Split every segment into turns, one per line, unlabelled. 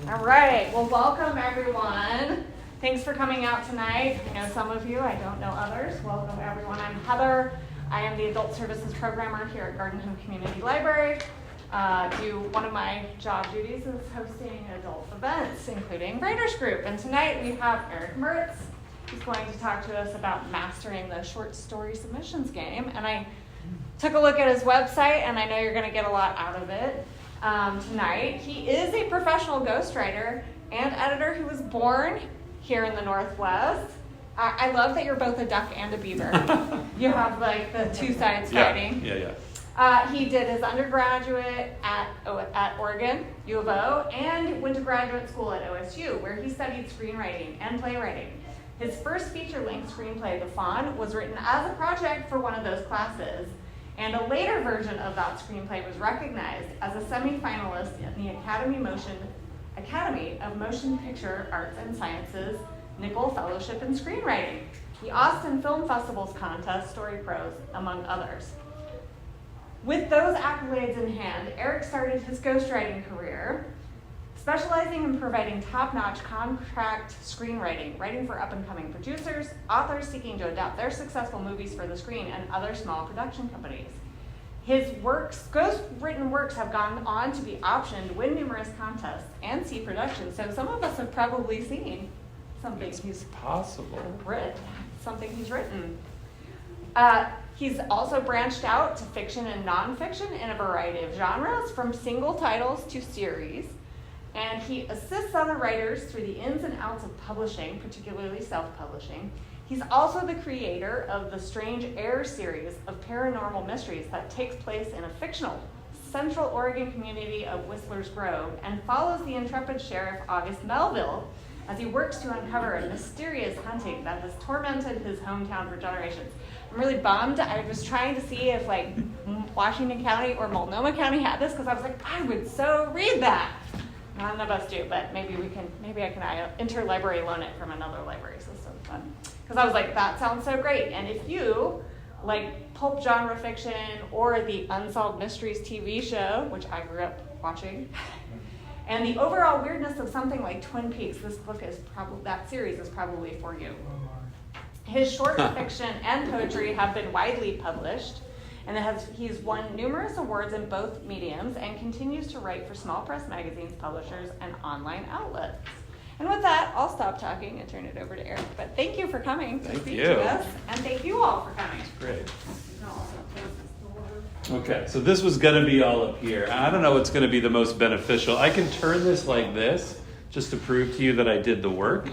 All right, well, welcome everyone. Thanks for coming out tonight. I know some of you, I don't know others. Welcome everyone. I'm Heather. I am the Adult Services Programmer here at Garden Home Community Library. One of my job duties is hosting adult events, including Writers Group. And tonight we have Eric Mertz, who's going to talk to us about mastering the short story submissions game. And I took a look at his website, and I know you're going to get a lot out of it tonight. He is a professional ghostwriter and editor who was born here in the Northwest. I love that you're both a duck and a beaver. You have like the two sides fighting.
Yeah.
He did his undergraduate at Oregon, U of O, and went to graduate school at OSU, where he studied screenwriting and playwriting. His first feature-length screenplay, The Fawn, was written as a project for one of those classes, and a later version of that screenplay was recognized as a semi-finalist in the Academy of Motion Picture Arts and Sciences Nicholl Fellowship in Screenwriting, the Austin Film Festival's contest, Story Pros, among others. With those accolades in hand, Eric started his ghostwriting career, specializing in providing top-notch contract screenwriting, writing for up-and-coming producers, authors seeking to adapt their successful movies for the screen, and other small production companies. His ghostwritten works have gone on to be optioned, win numerous contests, and see production. So some of us have probably seen something he's written. He's also branched out to fiction and nonfiction in a variety of genres, from single titles to series. And he assists other writers through the ins and outs of publishing, particularly self-publishing. He's also the creator of the Strange Air series of paranormal mysteries that takes place in a fictional Central Oregon community of Whistler's Grove and follows the intrepid sheriff August Melville as he works to uncover a mysterious hunting that has tormented his hometown for generations. I'm really bummed. I was trying to see if like Washington County or Multnomah County had this, because I was like, I would so read that. None of us do, but maybe I can interlibrary loan it from another library system. Because I was like, that sounds so great. And if you like pulp genre fiction or the Unsolved Mysteries TV show, which I grew up watching, and the overall weirdness of something like Twin Peaks, that series is probably for you. His short fiction and poetry have been widely published, and he's won numerous awards in both mediums and continues to write for small press magazines, publishers, and online outlets. And with that, I'll stop talking and turn it over to Eric. But thank you for coming to speak to us, and thank you all for coming.
Great. Okay, so this was going to be all up here. I don't know what's going to be the most beneficial. I can turn this like this just to prove to you that I did the work.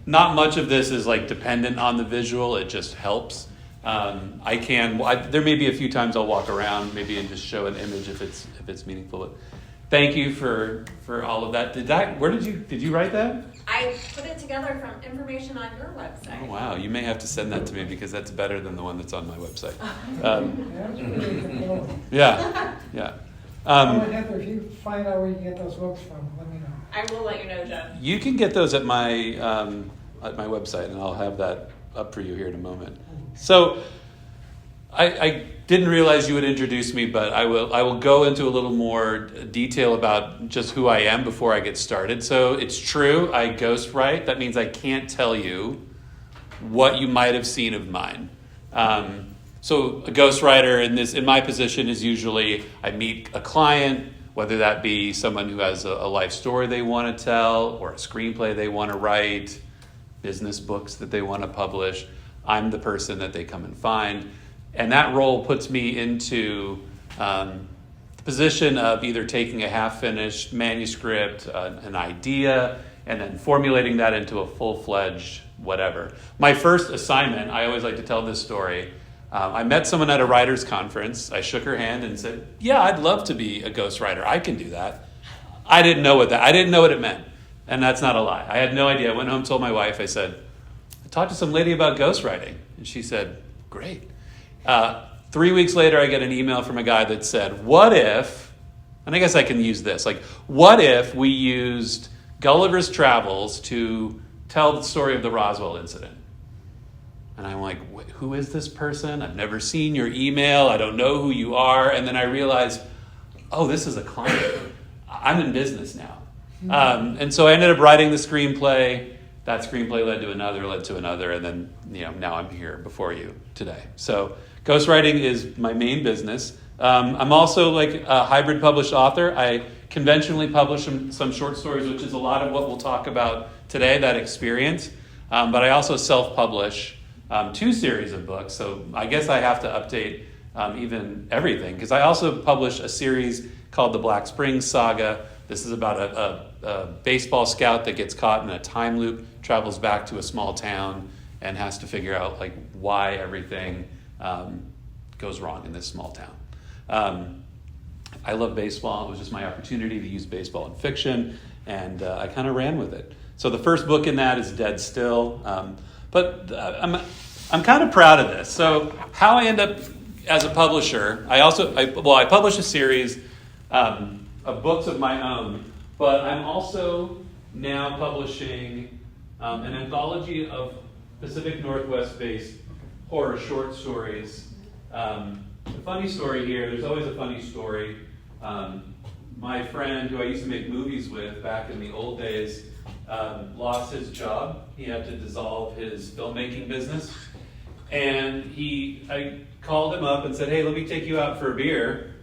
Not much of this is like dependent on the visual. It just helps. There may be a few times I'll walk around maybe and just show an image if it's meaningful. But thank you for all of that. Did you write that?
I put it together from information on your website.
Oh, wow. You may have to send that to me, because that's better than the one that's on my website. Yeah.
Heather, if you find out where you get those books from, let me know.
I will let you know, Jeff.
You can get those at my website, and I'll have that up for you here in a moment. So I didn't realize you would introduce me, but I will go into a little more detail about just who I am before I get started. So it's true, I ghostwrite. That means I can't tell you what you might have seen of mine. So a ghostwriter in my position is usually I meet a client, whether that be someone who has a life story they want to tell, or a screenplay they want to write, business books that they want to publish. I'm the person that they come and find. And that role puts me into the position of either taking a half-finished manuscript, an idea, and then formulating that into a full-fledged whatever. My first assignment, I always like to tell this story. I met someone at a writer's conference. I shook her hand and said, yeah, I'd love to be a ghostwriter. I can do that. I didn't know what it meant. And that's not a lie. I had no idea. I went home, told my wife, I said, I talked to some lady about ghostwriting. And she said, great. 3 weeks later, I get an email from a guy that said, what if, and I guess I can use this, like, what if we used Gulliver's Travels to tell the story of the Roswell incident? And I'm like, who is this person? I've never seen your email. I don't know who you are. And then I realized, oh, this is a client. I'm in business now. And so I ended up writing the screenplay. That screenplay led to another, and then now I'm here before you today. So ghostwriting is my main business. I'm also like a hybrid published author. I conventionally publish some short stories, which is a lot of what we'll talk about today, that experience. But I also self-publish 2 series of books. So I guess I have to update even everything, because I also publish a series called the Black Springs Saga. This is about a baseball scout that gets caught in a time loop, travels back to a small town, and has to figure out like why everything goes wrong in this small town. I love baseball. It was just my opportunity to use baseball in fiction, and I kind of ran with it. So the first book in that is Dead Still, but I'm kind of proud of this. So how I end up as a publisher, I publish a series of books of my own, but I'm also now publishing an anthology of Pacific Northwest-based horror short stories. The funny story here, there's always a funny story. My friend who I used to make movies with back in the old days lost his job. He had to dissolve his filmmaking business. And I called him up and said, hey, let me take you out for a beer,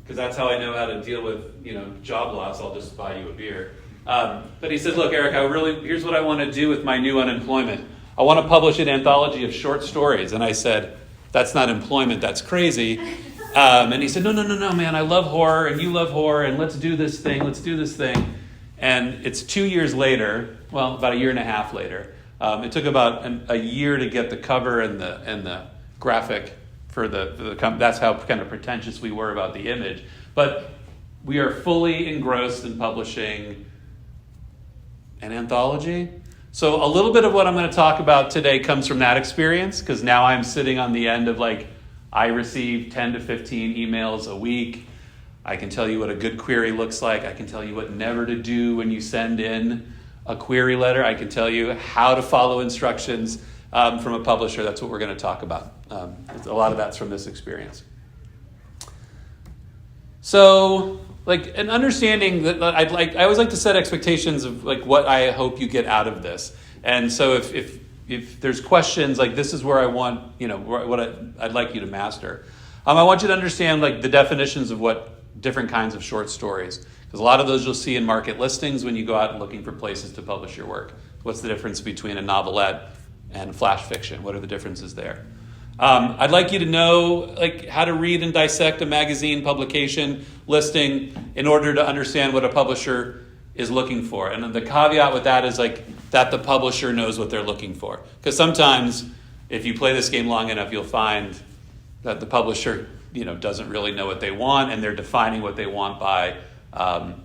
because that's how I know how to deal with job loss. I'll just buy you a beer. But he said, look, Eric, here's what I want to do with my new unemployment. I want to publish an anthology of short stories. And I said, that's not employment, that's crazy. And he said, no, man, I love horror, and you love horror, and let's do this thing. And it's 2 years later, well, about a year and a half later. It took about a year to get the cover and the graphic for the that's how kind of pretentious we were about the image. But we are fully engrossed in publishing an anthology. So a little bit of what I'm going to talk about today comes from that experience, because now I'm sitting on the end of I receive 10 to 15 emails a week. I can tell you what a good query looks like. I can tell you what never to do when you send in a query letter. I can tell you how to follow instructions from a publisher. That's what we're going to talk about. A lot of that's from this experience. So, an understanding that I always like to set expectations of what I hope you get out of this. And so if there's questions, this is where I want, what I'd like you to master. I want you to understand the definitions of what different kinds of short stories, because a lot of those you'll see in market listings when you go out looking for places to publish your work. What's the difference between a novelette and flash fiction? What are the differences there? I'd like you to know how to read and dissect a magazine publication listing in order to understand what a publisher is looking for. And the caveat with that is that the publisher knows what they're looking for. Because sometimes if you play this game long enough, you'll find that the publisher doesn't really know what they want, and they're defining what they want by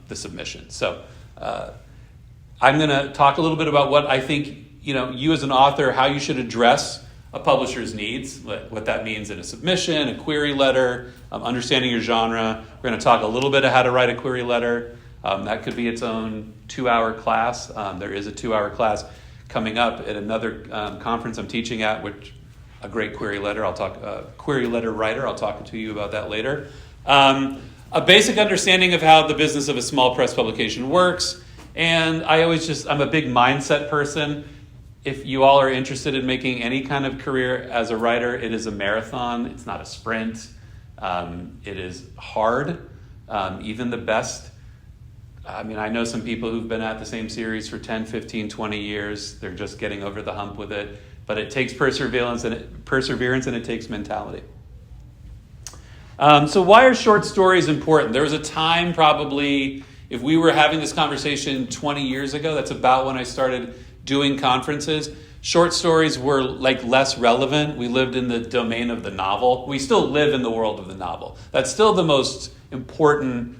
the submission. So I'm going to talk a little bit about what I think you as an author, how you should address a publisher's needs, what that means in a submission, a query letter, understanding your genre. We're going to talk a little bit of how to write a query letter. That could be its own 2-hour class. There is a 2-hour class coming up at another conference I'm teaching at, which a great query letter. Query letter writer. I'll talk to you about that later. A basic understanding of how the business of a small press publication works. And I'm a big mindset person. If you all are interested in making any kind of career as a writer, it is a marathon. It's not a sprint. It is hard. Even the best. I know some people who've been at the same series for 10, 15, 20 years. They're just getting over the hump with it. But it takes perseverance and it takes mentality. So why are short stories important? There was a time probably, if we were having this conversation 20 years ago, that's about when I started doing conferences, short stories were less relevant. We lived in the domain of the novel. We still live in the world of the novel. That's still the most important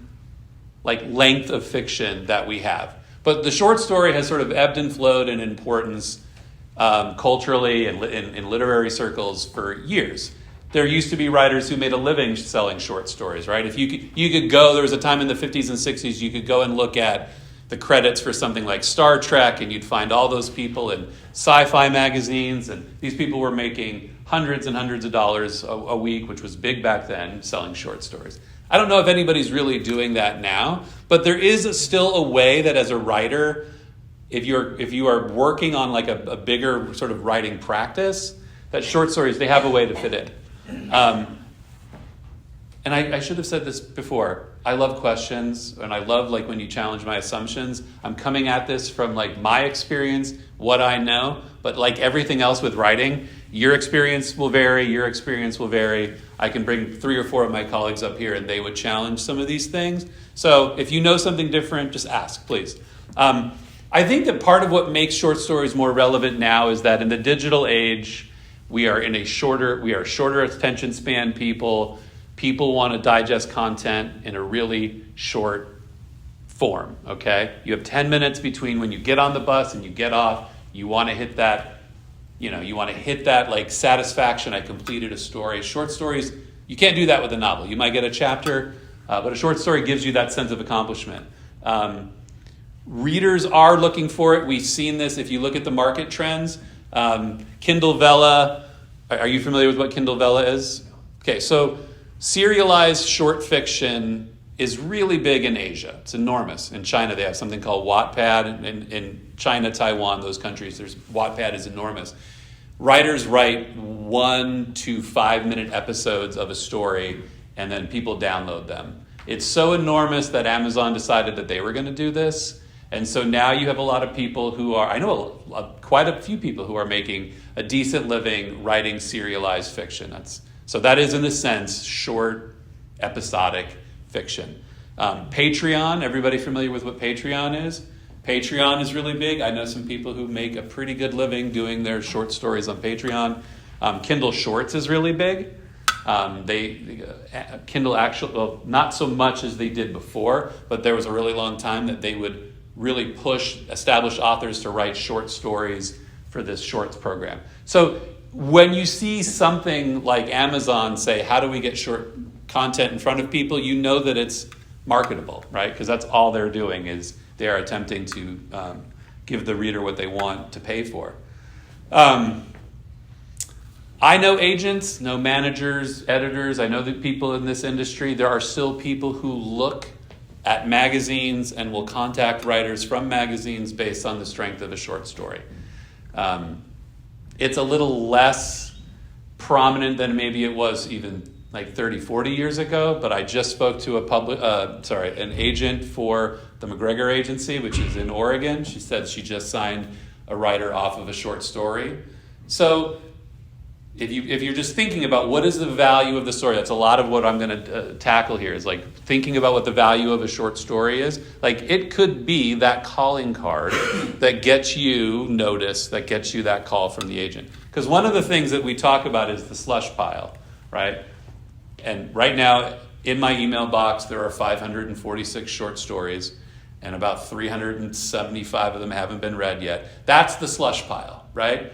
length of fiction that we have. But the short story has sort of ebbed and flowed in importance culturally and in literary circles for years. There used to be writers who made a living selling short stories, right? If you could go, there was a time in the 50s and 60s, you could go and look at the credits for something like Star Trek, and you'd find all those people in sci-fi magazines, and these people were making hundreds and hundreds of dollars a week, which was big back then, selling short stories. I don't know if anybody's really doing that now, but there is still a way that as a writer, if you are working on like a bigger sort of writing practice, that short stories, they have a way to fit in. And I should have said this before. I love questions, and I love like when you challenge my assumptions. I'm coming at this from like my experience, what I know, but like everything else with writing, your experience will vary. I can bring 3 or 4 of my colleagues up here and they would challenge some of these things. So if you know something different, just ask, please. I think that part of what makes short stories more relevant now is that in the digital age, we are shorter attention span people. People want to digest content in a really short form, okay? You have 10 minutes between when you get on the bus and you get off. You want to hit that, like satisfaction, I completed a story. Short stories, you can't do that with a novel. You might get a chapter, but a short story gives you that sense of accomplishment. Readers are looking for it. We've seen this if you look at the market trends. Kindle Vella, are you familiar with what Kindle Vella is? Okay, so serialized short fiction is really big in Asia. It's enormous. In China, they have something called Wattpad. In China, Taiwan, those countries, Wattpad is enormous. Writers write 1 to 5 minute episodes of a story, and then people download them. It's so enormous that Amazon decided that they were going to do this. And so now you have a lot of people who are, I know quite a few people who are making a decent living writing serialized fiction. So that is, in a sense, short, episodic fiction. Patreon, everybody familiar with what Patreon is? Patreon is really big. I know some people who make a pretty good living doing their short stories on Patreon. Kindle Shorts is really big. Kindle actually, well, not so much as they did before, but there was a really long time that they would really push established authors to write short stories for this shorts program. So when you see something like Amazon say, how do we get short content in front of people, you know that it's marketable, right? Because that's all they're doing is they are attempting to give the reader what they want to pay for. I know agents, know managers, editors. I know the people in this industry. There are still people who look at magazines and will contact writers from magazines based on the strength of a short story. It's a little less prominent than maybe it was even like 30, 40 years ago, but I just spoke to an agent for the McGregor Agency, which is in Oregon. She said she just signed a writer off of a short story. So if you're just thinking about what is the value of the story, that's a lot of what I'm going to tackle here, is like thinking about what the value of a short story is. Like it could be that calling card that gets you noticed, that gets you that call from the agent. Because one of the things that we talk about is the slush pile, right? And right now in my email box, there are 546 short stories, and about 375 of them haven't been read yet. That's the slush pile, right?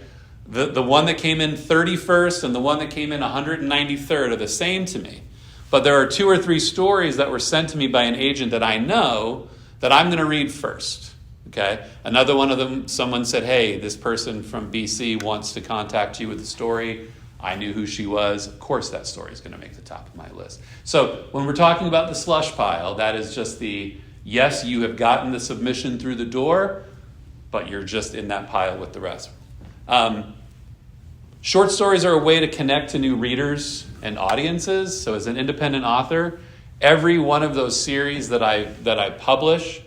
The one that came in 31st and the one that came in 193rd are the same to me. But there are 2 or 3 stories that were sent to me by an agent that I know that I'm going to read first. Okay? Another one of them, someone said, hey, this person from BC wants to contact you with a story. I knew who she was. Of course that story is going to make the top of my list. So when we're talking about the slush pile, that is just yes, you have gotten the submission through the door, but you're just in that pile with the rest. Short stories are a way to connect to new readers and audiences. So as an independent author, every one of those series that I publish,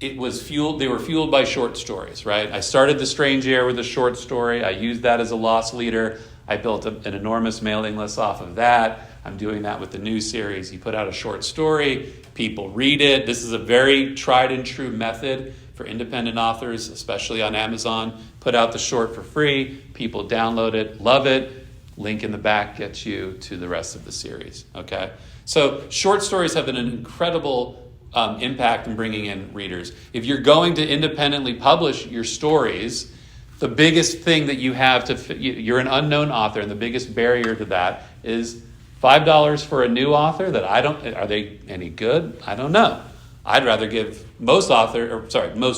they were fueled by short stories, right? I started The Strange Air with a short story. I used that as a loss leader. I built an enormous mailing list off of that. I'm doing that with the new series. You put out a short story, people read it. This is a very tried and true method for independent authors, especially on Amazon. Put out the short for free. People download it, love it. Link in the back gets you to the rest of the series, okay? So short stories have an incredible impact in bringing in readers. If you're going to independently publish your stories, the biggest thing that you have you're an unknown author, and the biggest barrier to that is $5 for a new author are they any good? I don't know. I'd rather give most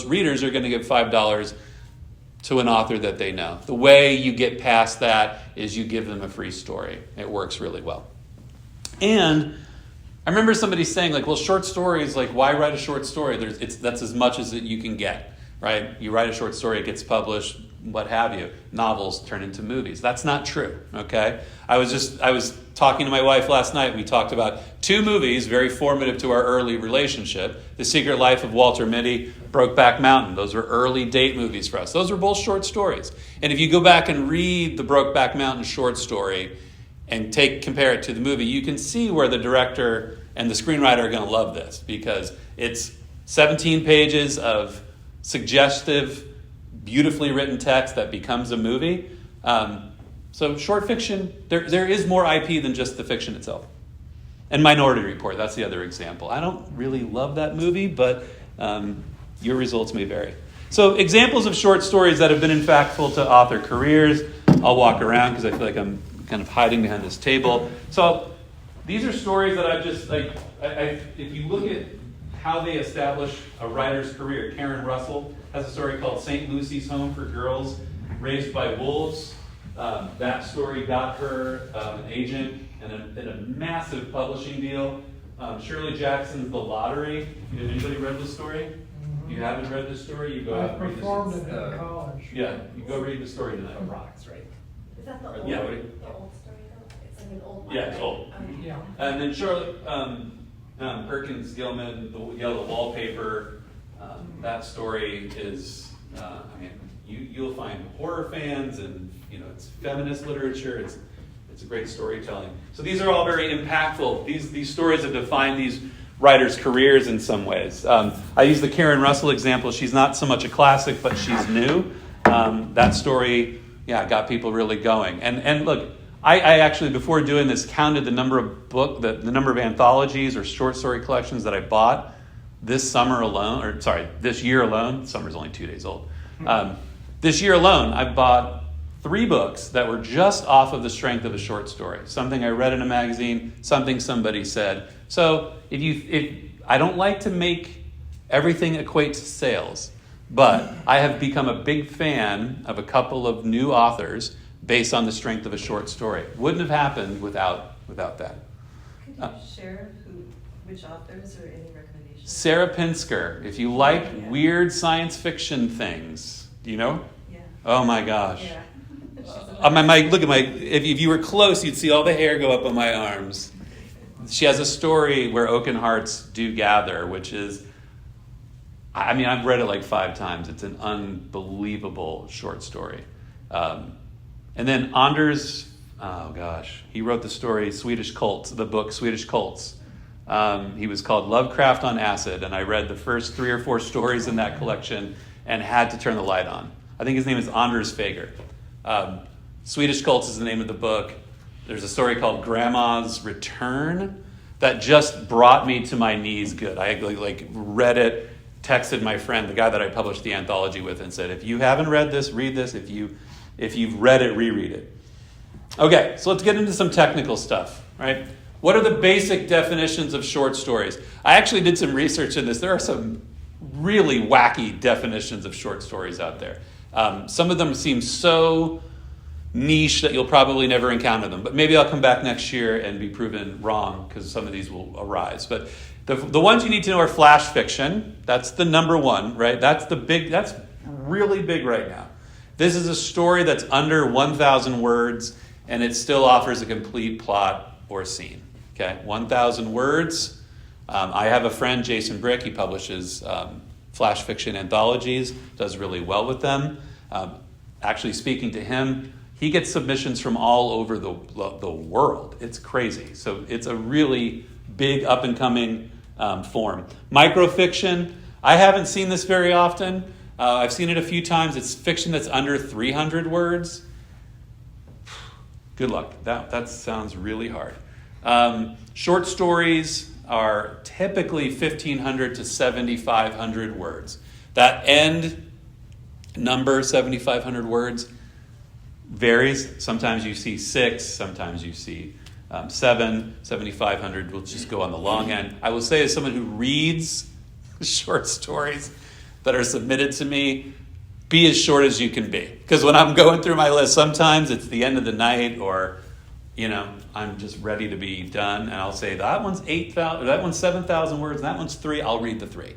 readers are going to give $5 to an author that they know. The way you get past that is you give them a free story. It works really well. And I remember somebody saying, like, well, short stories, like, why write a short story? That's as much as you can get, right? You write a short story, it gets published, what have you. Novels turn into movies. That's not true, okay? I was talking to my wife last night. We talked about 2 movies very formative to our early relationship. The Secret Life of Walter Mitty, Brokeback Mountain. Those were early date movies for us. Those were both short stories. And if you go back and read the Brokeback Mountain short story and compare it to the movie, you can see where the director and the screenwriter are going to love this, because it's 17 pages of suggestive, beautifully written text that becomes a movie. So short fiction, there is more IP than just the fiction itself. And Minority Report, that's the other example. I don't really love that movie, but your results may vary. So examples of short stories that have been impactful to author careers. I'll walk around because I feel like I'm kind of hiding behind this table. So these are stories that I've just, like, if you look at how they establish a writer's career, Karen Russell has a story called St. Lucy's Home for Girls Raised by Wolves. That story got her an agent and a massive publishing deal. Shirley Jackson's The Lottery. Has anybody read this story? If you haven't read this story, you go
I
out and read
performed
this.
it in college.
Yeah, you go read the story tonight.
Rocks, right?
Is that the old,
Yeah,
the old story though? It's like an old one,
Yeah, it's
right?
old.
Okay.
Yeah.
And then Charlotte Perkins Gilman, The Yellow Wallpaper. That story is, you'll find horror fans, and it's feminist literature. It's a great storytelling. So these are all very impactful. These stories have defined these writers' careers in some ways. I use the Karen Russell example. She's not so much a classic, but she's new. That story, got people really going. And look, I actually, before doing this, counted the number of the number of anthologies or short story collections that I bought this year alone. Summer's only 2 days old. This year alone, I bought 3 books that were just off of the strength of a short story. Something I read in a magazine, something somebody said. So if I don't like to make everything equate to sales, but I have become a big fan of a couple of new authors based on the strength of a short story. Wouldn't have happened without that.
Could you share which authors or any recommendations?
Sarah Pinsker, if you like weird science fiction things, do you know?
Yeah.
Oh my gosh.
Yeah.
If you were close, you'd see all the hair go up on my arms. She has a story where oaken hearts do gather, which is, I've read it like 5 times. It's an unbelievable short story. And then Anders, he wrote the story Swedish Cults, the book Swedish Cults. He was called Lovecraft on Acid, and I read the first 3 or 4 stories in that collection and had to turn the light on. I think his name is Anders Fager. Swedish Cults is the name of the book. There's a story called Grandma's Return that just brought me to my knees good. I read it, texted my friend, the guy that I published the anthology with, and said, if you haven't read this, read this. If you've read it, reread it. Okay, so let's get into some technical stuff, right? What are the basic definitions of short stories? I actually did some research in this. There are some really wacky definitions of short stories out there. Some of them seem so niche that you'll probably never encounter them. But maybe I'll come back next year and be proven wrong, because some of these will arise. But the ones you need to know are flash fiction. That's the number one, right? That's really big right now. This is a story that's under 1,000 words, and it still offers a complete plot or scene. Okay, 1,000 words. I have a friend, Jason Brick. He publishes flash fiction anthologies, does really well with them. Actually, speaking to him, he gets submissions from all over the world. It's crazy. So it's a really big up-and-coming form. Microfiction, I haven't seen this very often. I've seen it a few times. It's fiction that's under 300 words. Good luck. That sounds really hard. Short stories are typically 1,500 to 7,500 words. That end number, 7,500 words, varies. Sometimes you see 6, sometimes you see 7, 7,500 will just go on the long end. I will say, as someone who reads short stories that are submitted to me, be as short as you can be. Because when I'm going through my list, sometimes it's the end of the night or I'm just ready to be done, and I'll say that one's 8,000, that one's 7,000 words, and that one's 3. I'll read the 3.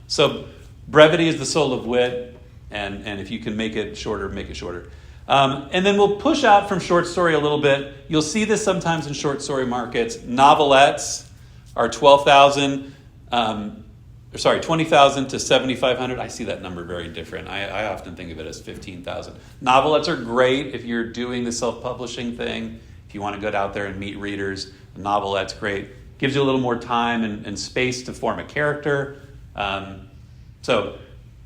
So brevity is the soul of wit, and if you can make it shorter, make it shorter. And then we'll push out from short story a little bit. You'll see this sometimes in short story markets. Novelettes are 20,000 to 7,500. I see that number very different. I often think of it as 15,000. Novelettes are great if you're doing the self-publishing thing. If you want to get out there and meet readers, a novelette's great. Gives you a little more time and space to form a character. So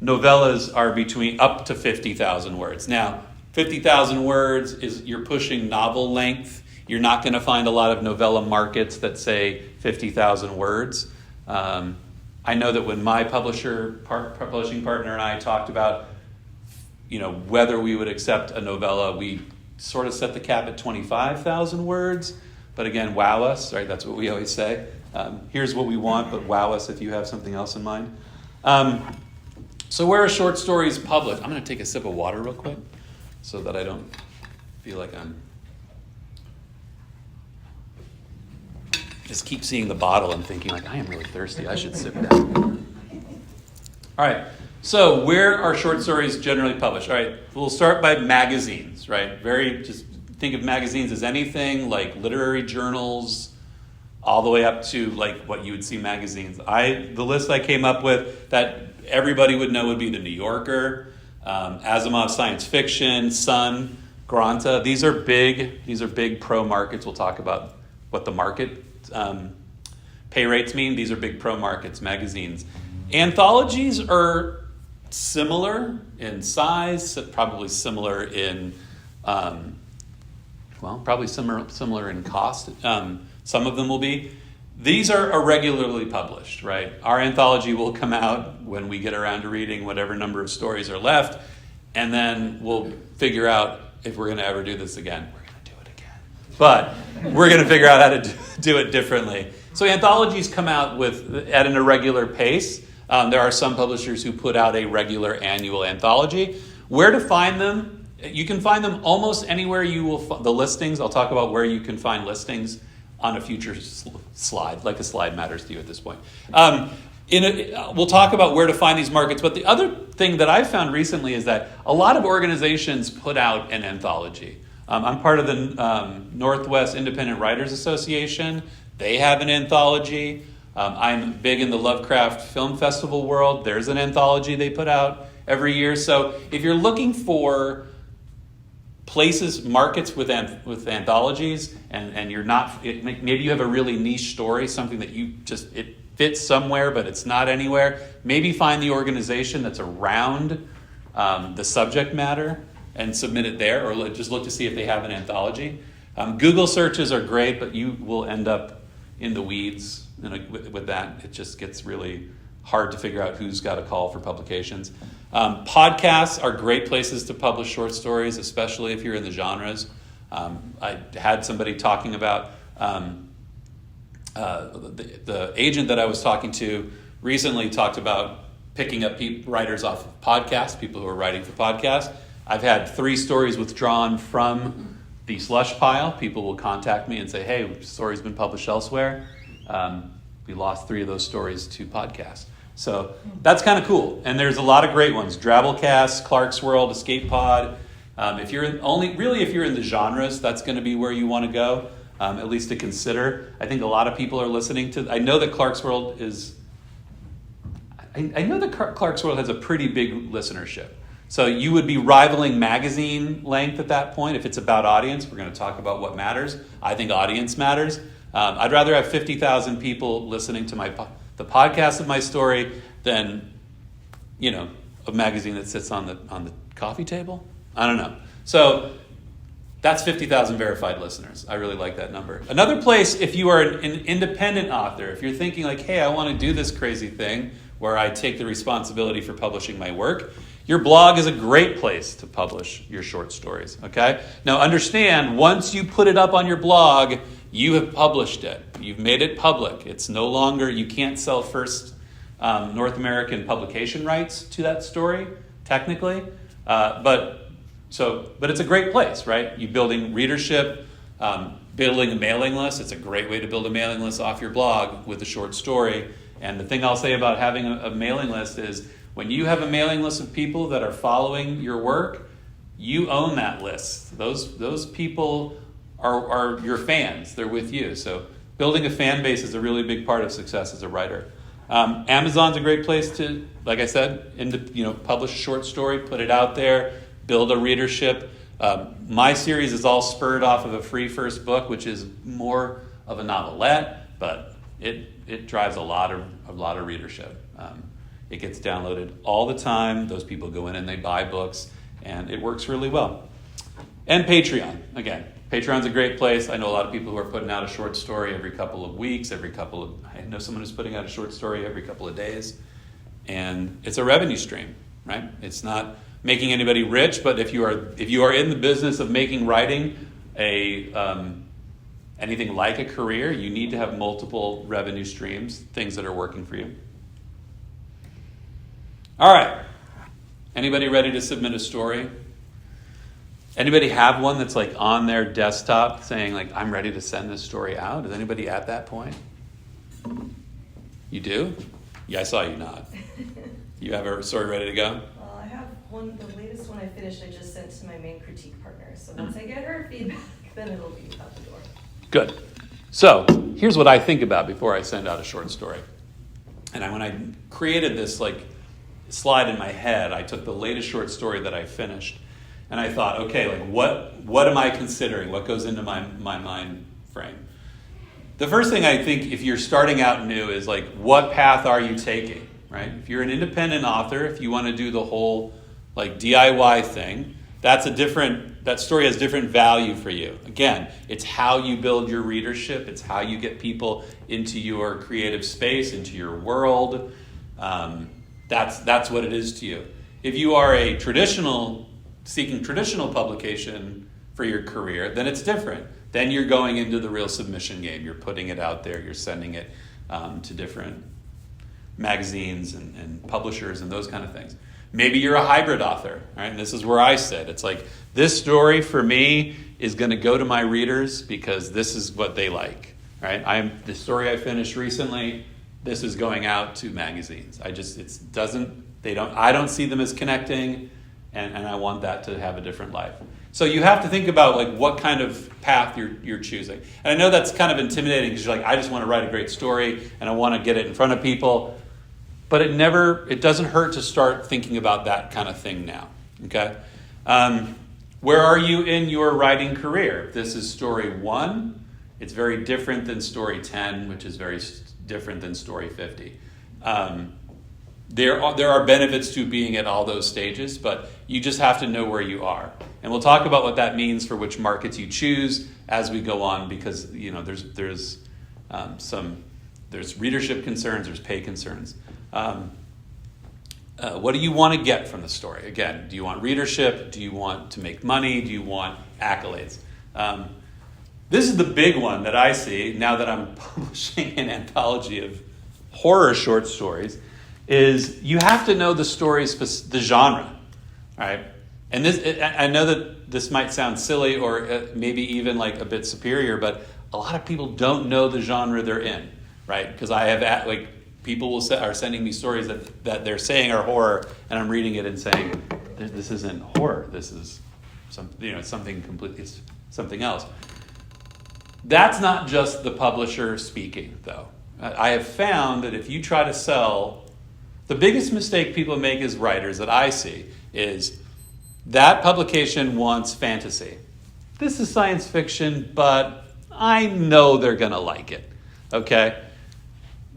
novellas are between up to 50,000 words. Now, 50,000 words is you're pushing novel length. You're not going to find a lot of novella markets that say 50,000 words. I know that when my publishing partner and I talked about, whether we would accept a novella, we sort of set the cap at 25,000 words. But again, wow us, right? That's what we always say. Here's what we want, but wow us if you have something else in mind. So where are short stories published? I'm going to take a sip of water real quick so that I don't feel like I'm... just keep seeing the bottle and thinking like, I am really thirsty. I should sip down. All right. So where are short stories generally published? All right. We'll start by magazines, right? Just think of magazines as anything like literary journals, all the way up to like what you would see magazines. The list I came up with that everybody would know would be the New Yorker, Asimov Science Fiction, Sun, Granta. These are big pro markets. We'll talk about what the market pay rates mean. These are big pro markets, magazines. Anthologies are similar in size, probably similar in, probably similar in cost. Some of them will be. These are irregularly published, right? Our anthology will come out when we get around to reading whatever number of stories are left, and then we'll figure out if we're going to ever do this again. We're going to do it again. But we're going to figure out how to do it differently. So anthologies come out at an irregular pace. There are some publishers who put out a regular annual anthology. Where to find them? You can find them almost anywhere you will the listings. I'll talk about where you can find listings on a future slide, like a slide matters to you at this point. We'll talk about where to find these markets, but the other thing that I've found recently is that a lot of organizations put out an anthology. I'm part of the Northwest Independent Writers Association. They have an anthology. I'm big in the Lovecraft Film Festival world. There's an anthology they put out every year. So if you're looking for markets with anthologies, and you're not, maybe you have a really niche story, something that it fits somewhere, but it's not anywhere. Maybe find the organization that's around the subject matter and submit it there, or just look to see if they have an anthology. Google searches are great, but you will end up in the weeds with that. It just gets really hard to figure out who's got a call for publications. Podcasts are great places to publish short stories, especially if you're in the genres. I had somebody talking about the agent that I was talking to recently talked about picking up writers off of podcasts, people who are writing for podcasts. I've had 3 stories withdrawn from the slush pile. People will contact me and say, hey, the story's been published elsewhere. We lost 3 of those stories to podcasts. So that's kind of cool. And there's a lot of great ones. Drabblecast, Clark's World, Escape Pod. If you're in the genres, that's going to be where you want to go, at least to consider. I think a lot of people are listening to... I know that Clark's World has a pretty big listenership. So you would be rivaling magazine length at that point if it's about audience. We're going to talk about what matters. I think audience matters. I'd rather have 50,000 people listening to the podcast of my story than, a magazine that sits on the coffee table. I don't know. So that's 50,000 verified listeners. I really like that number. Another place, if you are an independent author, if you're thinking like, hey, I want to do this crazy thing where I take the responsibility for publishing my work, your blog is a great place to publish your short stories, okay? Now understand, once you put it up on your blog, you have published it. You've made it public. It's no longer, you can't sell first North American publication rights to that story, technically. But it's a great place, right? You're building readership. Building a mailing list, it's a great way to build a mailing list off your blog with a short story. And the thing I'll say about having a mailing list is when you have a mailing list of people that are following your work, you own that list. Those people are your fans. They're with you. So building a fan base is a really big part of success as a writer. Amazon's a great place to, like I said, publish a short story, put it out there, build a readership. My series is all spurred off of a free first book, which is more of a novelette, but it drives a lot of readership. It gets downloaded all the time. Those people go in and they buy books, and it works really well. And Patreon, again. Patreon's a great place. I know a lot of people who are putting out a short story every couple of weeks, I know someone who's putting out a short story every couple of days. And it's a revenue stream, right? It's not making anybody rich, but if you are in the business of making writing anything like a career, you need to have multiple revenue streams, things that are working for you. All right. Anybody ready to submit a story? Anybody have one that's like on their desktop saying like, I'm ready to send this story out? Is anybody at that point? You do? Yeah, I saw you nod. You have a story ready to go?
Well, I have one, the latest one I finished, I just sent to my main critique partner. So once I get her feedback, then it'll be out the door.
Good. So here's what I think about before I send out a short story. And when I created this like slide in my head, I took the latest short story that I finished, and I thought, okay, like what am I considering? What goes into my mind frame? The first thing I think, if you're starting out new, is like, what path are you taking, right? If you're an independent author, if you want to do the whole like DIY thing, that story has different value for you. Again, it's how you build your readership. It's how you get people into your creative space, into your world. That's what it is to you. If you are seeking traditional publication for your career, then it's different. Then you're going into the real submission game. You're putting it out there. You're sending it to different magazines and publishers and those kind of things. Maybe you're a hybrid author, right? And this is where I sit. It's like, this story for me is going to go to my readers because this is what they like, right? The story I finished recently, this is going out to magazines. I don't see them as connecting, and I want that to have a different life. So you have to think about like what kind of path you're choosing. And I know that's kind of intimidating because you're like, I just want to write a great story and I want to get it in front of people. But it doesn't hurt to start thinking about that kind of thing now. Okay? Where are you in your writing career? This is story 1. It's very different than story 10, which is very different than story 50. There are benefits to being at all those stages, but you just have to know where you are. And we'll talk about what that means for which markets you choose as we go on, because there's readership concerns, there's pay concerns. What do you want to get from the story? Again, do you want readership? Do you want to make money? Do you want accolades? This is the big one that I see now that I'm publishing an anthology of horror short stories, is you have to know the the genre, all right? And I know that this might sound silly or maybe even like a bit superior, but a lot of people don't know the genre they're in, right? Because I have people are sending me stories that they're saying are horror, and I'm reading it and saying, this isn't horror. This is something completely something else. That's not just the publisher speaking, though. I have found that if you try to sell, the biggest mistake people make as writers that I see is that publication wants fantasy. This is science fiction, but I know they're going to like it. Okay?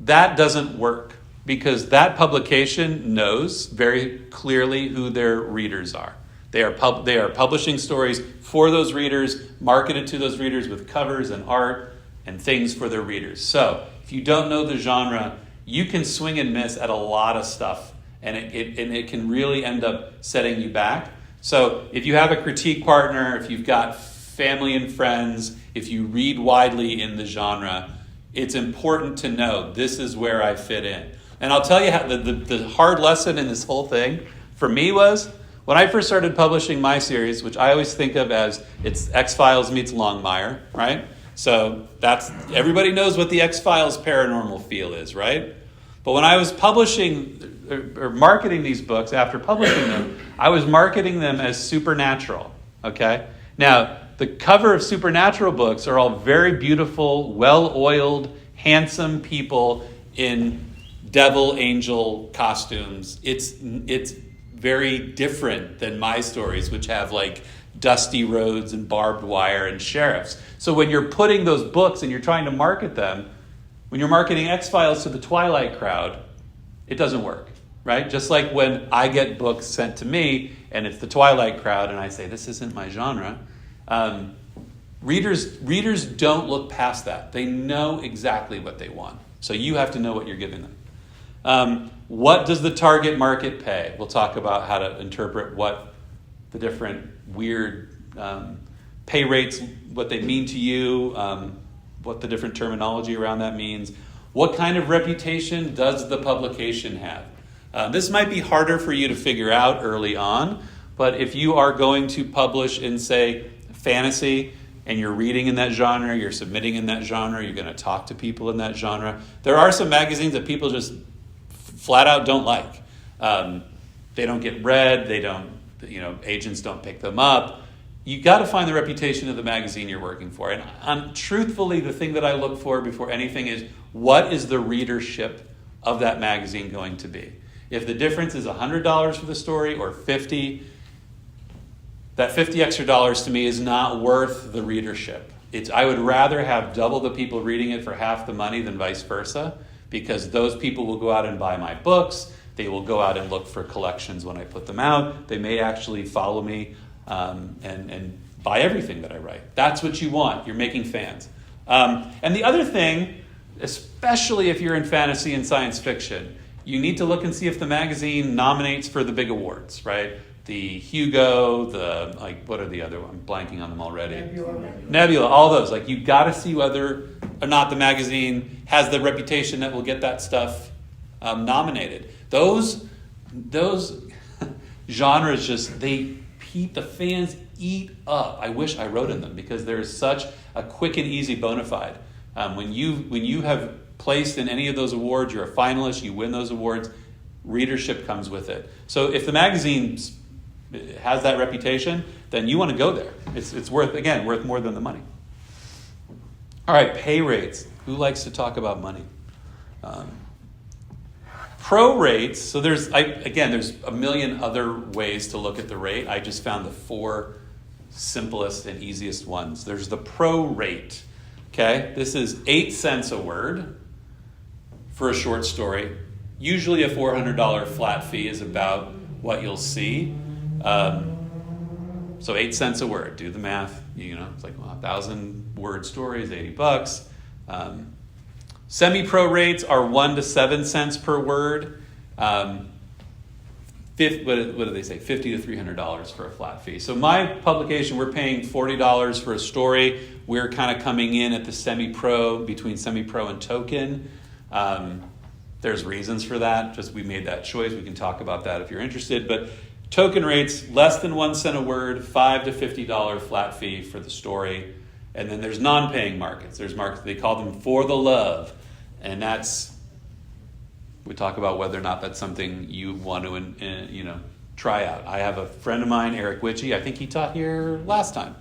That doesn't work because that publication knows very clearly who their readers are. They are publishing stories for those readers, marketed to those readers with covers and art and things for their readers. So if you don't know the genre, you can swing and miss at a lot of stuff, and it can really end up setting you back. So if you have a critique partner, if you've got family and friends, if you read widely in the genre, it's important to know this is where I fit in. And I'll tell you how the hard lesson in this whole thing for me was when I first started publishing my series, which I always think of as it's X-Files meets Longmire, right? So that's, everybody knows what the X-Files paranormal feel is, right? But when I was publishing or marketing these books after publishing them, I was marketing them as supernatural, okay? Now, the cover of supernatural books are all very beautiful, well-oiled, handsome people in devil angel costumes. It's very different than my stories, which have like dusty roads and barbed wire and sheriffs. So when you're putting those books and you're trying to market them, when you're marketing X-Files to the Twilight crowd, it doesn't work, right? Just like when I get books sent to me and it's the Twilight crowd and I say, this isn't my genre, readers don't look past that. They know exactly what they want. So you have to know what you're giving them. What does the target market pay? We'll talk about how to interpret what the different weird pay rates, what they mean to you, what the different terminology around that means. What kind of reputation does the publication have? This might be harder for you to figure out early on, but if you are going to publish in, say, fantasy, and you're reading in that genre, you're submitting in that genre, you're going to talk to people in that genre, there are some magazines that people just flat out don't like. They don't get read, they don't, agents don't pick them up. You got to find the reputation of the magazine you're working for. And truthfully, the thing that I look for before anything is, what is the readership of that magazine going to be? If the difference is $100 for the story or $50, that $50 extra to me is not worth the readership. I would rather have double the people reading it for half the money than vice versa, because those people will go out and buy my books. They will go out and look for collections when I put them out. They may actually follow me and buy everything that I write. That's what you want. You're making fans. And the other thing, especially if you're in fantasy and science fiction, you need to look and see if the magazine nominates for the big awards, right? The Hugo, what are the other ones? I'm blanking on them already. Nebula, all those. Like, you've got to see whether or not the magazine has the reputation that will get that stuff nominated. Those genres the fans eat up. I wish I wrote in them, because there is such a quick and easy bona fide. When you have placed in any of those awards, you're a finalist, you win those awards, readership comes with it. So if the magazine has that reputation, then you want to go there. It's worth more than the money. All right, pay rates. Who likes to talk about money? Pro rates. So there's a million other ways to look at the rate. I just found the 4 simplest and easiest ones. There's the pro rate. Okay, this is 8 cents a word for a short story. Usually a $400 flat fee is about what you'll see. So 8 cents a word. Do the math. It's like 1,000 word stories, $80. Semi-pro rates are 1 to 7 cents per word. What do they say? $50 to $300 for a flat fee. So my publication, we're paying $40 for a story. We're kind of coming in at the semi-pro, between semi-pro and token. There's reasons for that. Just we made that choice. We can talk about that if you're interested. But token rates, less than 1 cent a word, $5 to $50 flat fee for the story. And then there's non-paying markets. There's markets, they call them for the love. And we talk about whether or not that's something you want to, try out. I have a friend of mine, Eric Witchy. I think he taught here last time.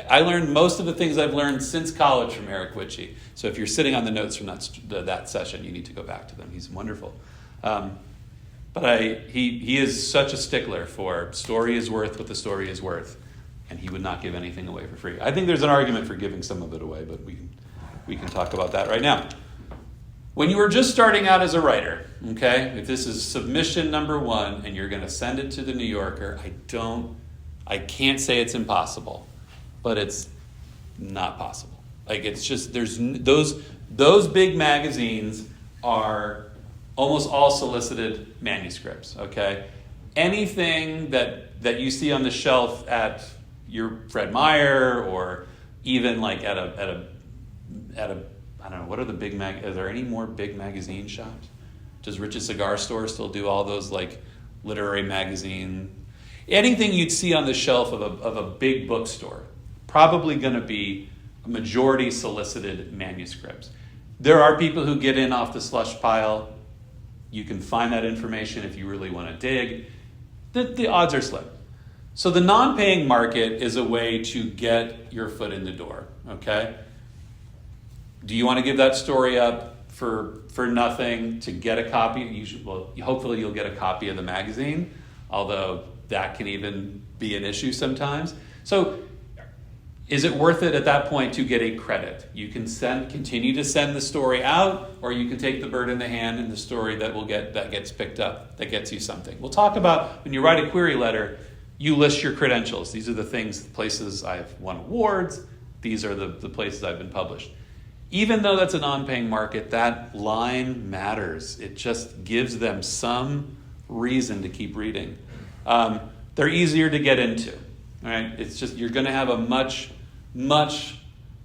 I learned most of the things I've learned since college from Eric Witchy. So if you're sitting on the notes from that session, you need to go back to them. He's wonderful. But he is such a stickler for story is worth what the story is worth. And he would not give anything away for free. I think there's an argument for giving some of it away, but we can talk about that right now. When you are just starting out as a writer, okay, if this is submission number 1 and you're going to send it to the New Yorker, I can't say it's impossible, but it's not possible. Like, it's just, there's those big magazines are almost all solicited manuscripts, okay? Anything that you see on the shelf at your Fred Meyer, or even like at a I don't know, what are the big are there any more big magazine shops? Does Rich's Cigar Store still do all those like literary magazine? anything you'd see on the shelf of a big bookstore, probably going to be a majority solicited manuscripts. There are people who get in off the slush pile. You can find that information if you really want to dig. The odds are slim. So the non-paying market is a way to get your foot in the door, okay? Do you want to give that story up for nothing to get a copy? Hopefully you'll get a copy of the magazine, although that can even be an issue sometimes. So is it worth it at that point to get a credit? You can continue to send the story out, or you can take the bird in the hand and the story that gets picked up, that gets you something. We'll talk about when you write a query letter, you list your credentials. These are the places I've won awards. These are the places I've been published. Even though that's a non-paying market, that line matters. It just gives them some reason to keep reading. They're easier to get into. All right? It's just you're going to have a much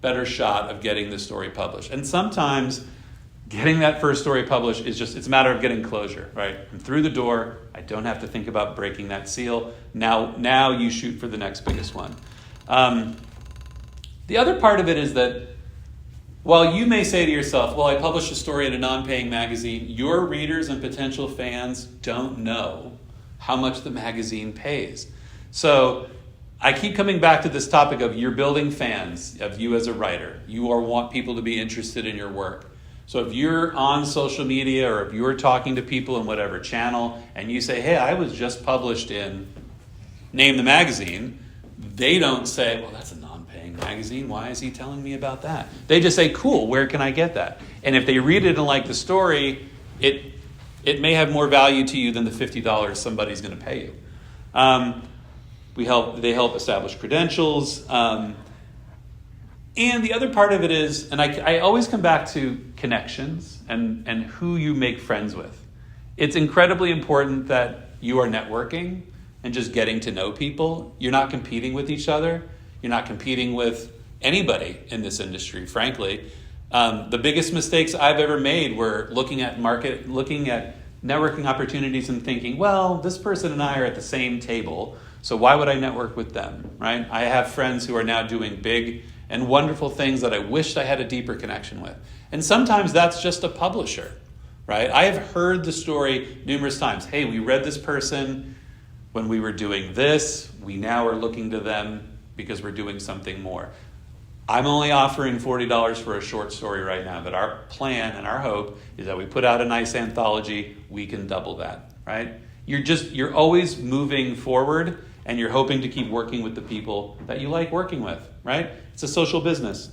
better shot of getting the story published. And sometimes getting that first story published it's a matter of getting closure, right? I'm through the door. I don't have to think about breaking that seal. Now you shoot for the next biggest one. The other part of it is that while you may say to yourself, well, I published a story in a non-paying magazine, your readers and potential fans don't know how much the magazine pays. So I keep coming back to this topic of you're building fans of you as a writer. You want people to be interested in your work. So if you're on social media or if you're talking to people in whatever channel and you say, hey, I was just published in Name the Magazine, they don't say, well, that's a non-paying magazine. Why is he telling me about that? They just say, cool, where can I get that? And if they read it and like the story, it may have more value to you than the $50 somebody's going to pay you. They help establish credentials. And the other part of it is, and I always come back to connections and who you make friends with. It's incredibly important that you are networking and just getting to know people. You're not competing with each other. You're not competing with anybody in this industry, frankly. The biggest mistakes I've ever made were looking at networking opportunities and thinking, well, this person and I are at the same table, so why would I network with them, right? I have friends who are now doing big and wonderful things that I wished I had a deeper connection with. And sometimes that's just a publisher, right? I have heard the story numerous times. Hey, we read this person when we were doing this. We now are looking to them because we're doing something more. I'm only offering $40 for a short story right now, but our plan and our hope is that we put out a nice anthology, we can double that, right? You're always moving forward, and you're hoping to keep working with the people that you like working with, right? It's a social business.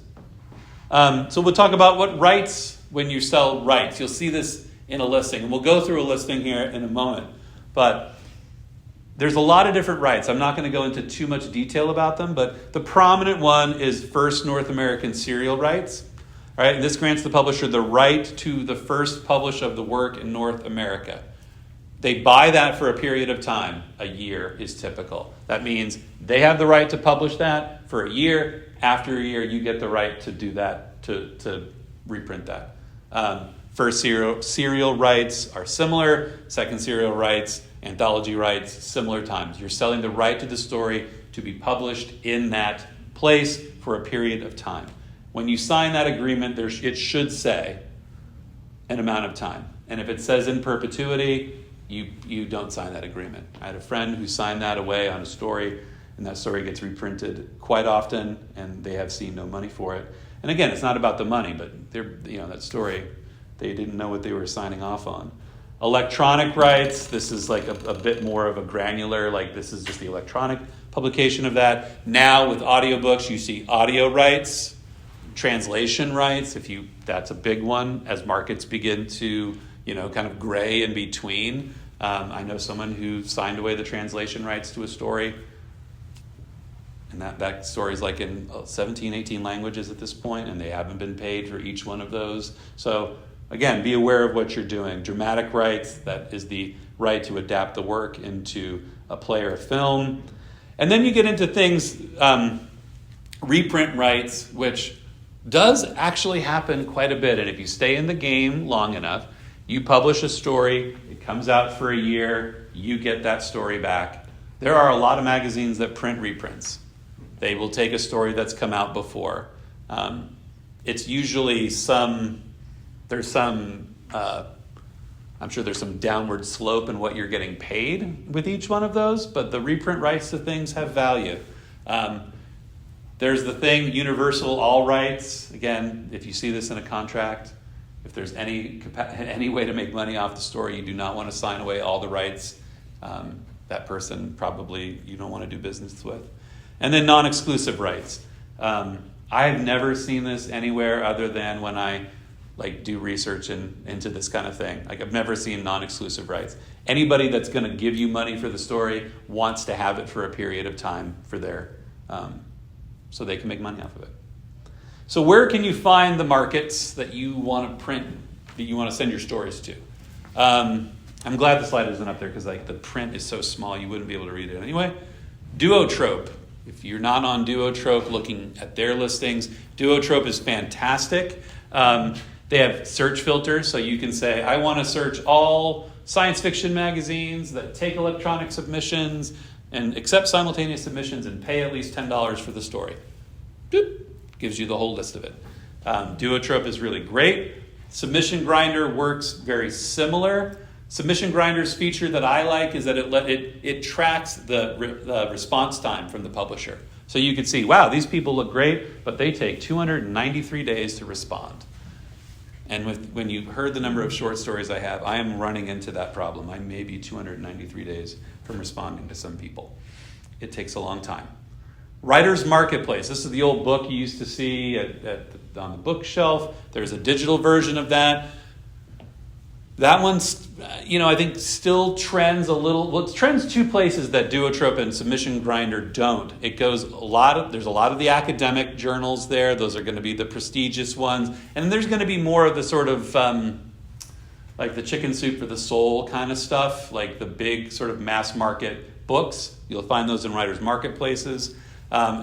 So we'll talk about what rights when you sell rights. You'll see this in a listing, and we'll go through a listing here in a moment. But there's a lot of different rights. I'm not going to go into too much detail about them, but the prominent one is first North American serial rights. All right, and this grants the publisher the right to the first publish of the work in North America. They buy that for a period of time. A year is typical. That means they have the right to publish that for a year. After a year, you get the right to do that, to reprint that. First serial rights are similar. Second serial rights, anthology rights, similar times. You're selling the right to the story to be published in that place for a period of time. When you sign that agreement, it should say an amount of time. And if it says in perpetuity, you don't sign that agreement. I had a friend who signed that away on a story, and that story gets reprinted quite often, and they have seen no money for it. And again, it's not about the money, but that story, they didn't know what they were signing off on. Electronic rights, this is like a bit more of a granular, like this is just the electronic publication of that. Now with audiobooks, you see audio rights, translation rights, that's a big one as markets begin to kind of gray in between. I know someone who signed away the translation rights to a story, and that story is like in 17, 18 languages at this point, and they haven't been paid for each one of those. So again, be aware of what you're doing. Dramatic rights, that is the right to adapt the work into a play or a film. And then you get into things, reprint rights, which does actually happen quite a bit. And if you stay in the game long enough, you publish a story, it comes out for a year, you get that story back. There are a lot of magazines that print reprints. They will take a story that's come out before. It's usually I'm sure there's some downward slope in what you're getting paid with each one of those, but the reprint rights to things have value. There's the thing, universal all rights. Again, if you see this in a contract, if there's any way to make money off the story, you do not want to sign away all the rights. That person probably you don't want to do business with. And then non-exclusive rights. I've never seen this anywhere other than when I do research into this kind of thing. I've never seen non-exclusive rights. Anybody that's going to give you money for the story wants to have it for a period of time for their so they can make money off of it. So where can you find the markets that you want to print, that you want to send your stories to? I'm glad the slide isn't up there because the print is so small you wouldn't be able to read it anyway. Duotrope. If you're not on Duotrope looking at their listings, Duotrope is fantastic. They have search filters, so you can say, I want to search all science fiction magazines that take electronic submissions and accept simultaneous submissions and pay at least $10 for the story. Doop, gives you the whole list of it. Duotrope is really great. Submission Grinder works very similar. Submission Grinder's feature that I like is that it tracks the response time from the publisher. So you can see, wow, these people look great, but they take 293 days to respond. And when you heard the number of short stories I have, I am running into that problem. I may be 293 days from responding to some people. It takes a long time. Writer's Marketplace. This is the old book you used to see on the bookshelf. There's a digital version of that. That one's, I think still trends a little. Well, it trends two places that Duotrope and Submission Grinder don't. It goes there's a lot of the academic journals there. Those are going to be the prestigious ones. And there's going to be more of the sort of, like the chicken soup for the soul kind of stuff, like the big sort of mass market books. You'll find those in Writers' Marketplaces.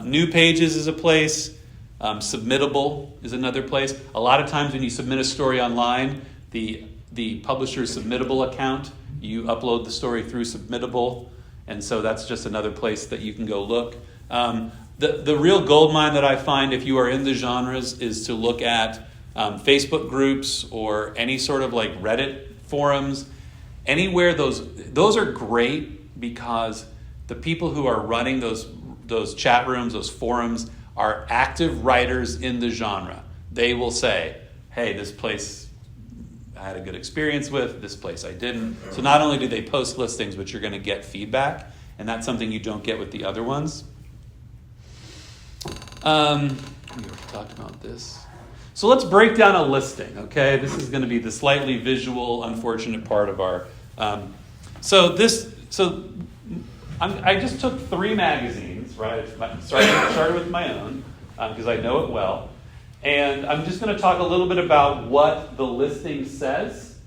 New Pages is a place. Submittable is another place. A lot of times when you submit a story online, the publisher's Submittable account, you upload the story through Submittable, and so that's just another place that you can go look. The real goldmine that I find if you are in the genres is to look at Facebook groups or any sort of Reddit forums. Anywhere those are great because the people who are running those chat rooms, those forums, are active writers in the genre. They will say, hey, this place I had a good experience with, this place I didn't. So not only do they post listings, but you're going to get feedback, and that's something you don't get with the other ones. We already talked about this. So let's break down a listing, okay? This is going to be the slightly visual, unfortunate part of our... I just took 3 magazines, right? I started with my own, because I know it well. And I'm just going to talk a little bit about what the listing says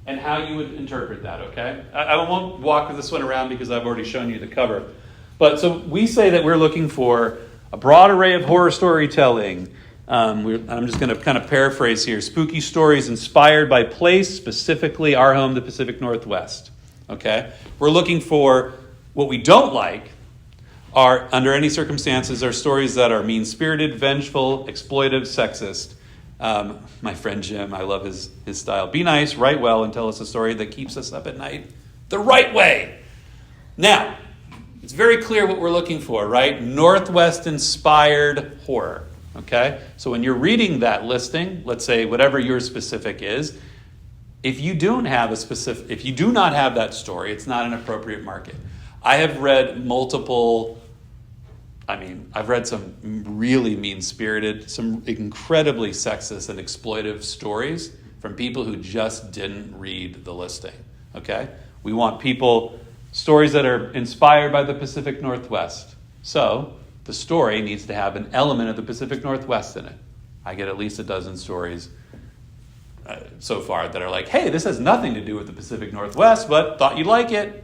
and how you would interpret that, okay? I won't walk this one around because I've already shown you the cover. But so we say that we're looking for a broad array of horror storytelling. I'm just going to kind of paraphrase here. Spooky stories inspired by place, specifically our home, the Pacific Northwest, okay? We're looking for what we don't like are, under any circumstances, are stories that are mean-spirited, vengeful, exploitive, sexist. My friend Jim, I love his style. Be nice, write well, and tell us a story that keeps us up at night the right way. Now, it's very clear what we're looking for, right? Northwest-inspired horror, okay? So when you're reading that listing, let's say whatever your specific is, if you do not have that story, it's not an appropriate market. I have read I've read some really mean-spirited, some incredibly sexist and exploitive stories from people who just didn't read the listing, okay? We want stories that are inspired by the Pacific Northwest. So the story needs to have an element of the Pacific Northwest in it. I get at least a dozen stories so far that are like, hey, this has nothing to do with the Pacific Northwest, but thought you'd like it.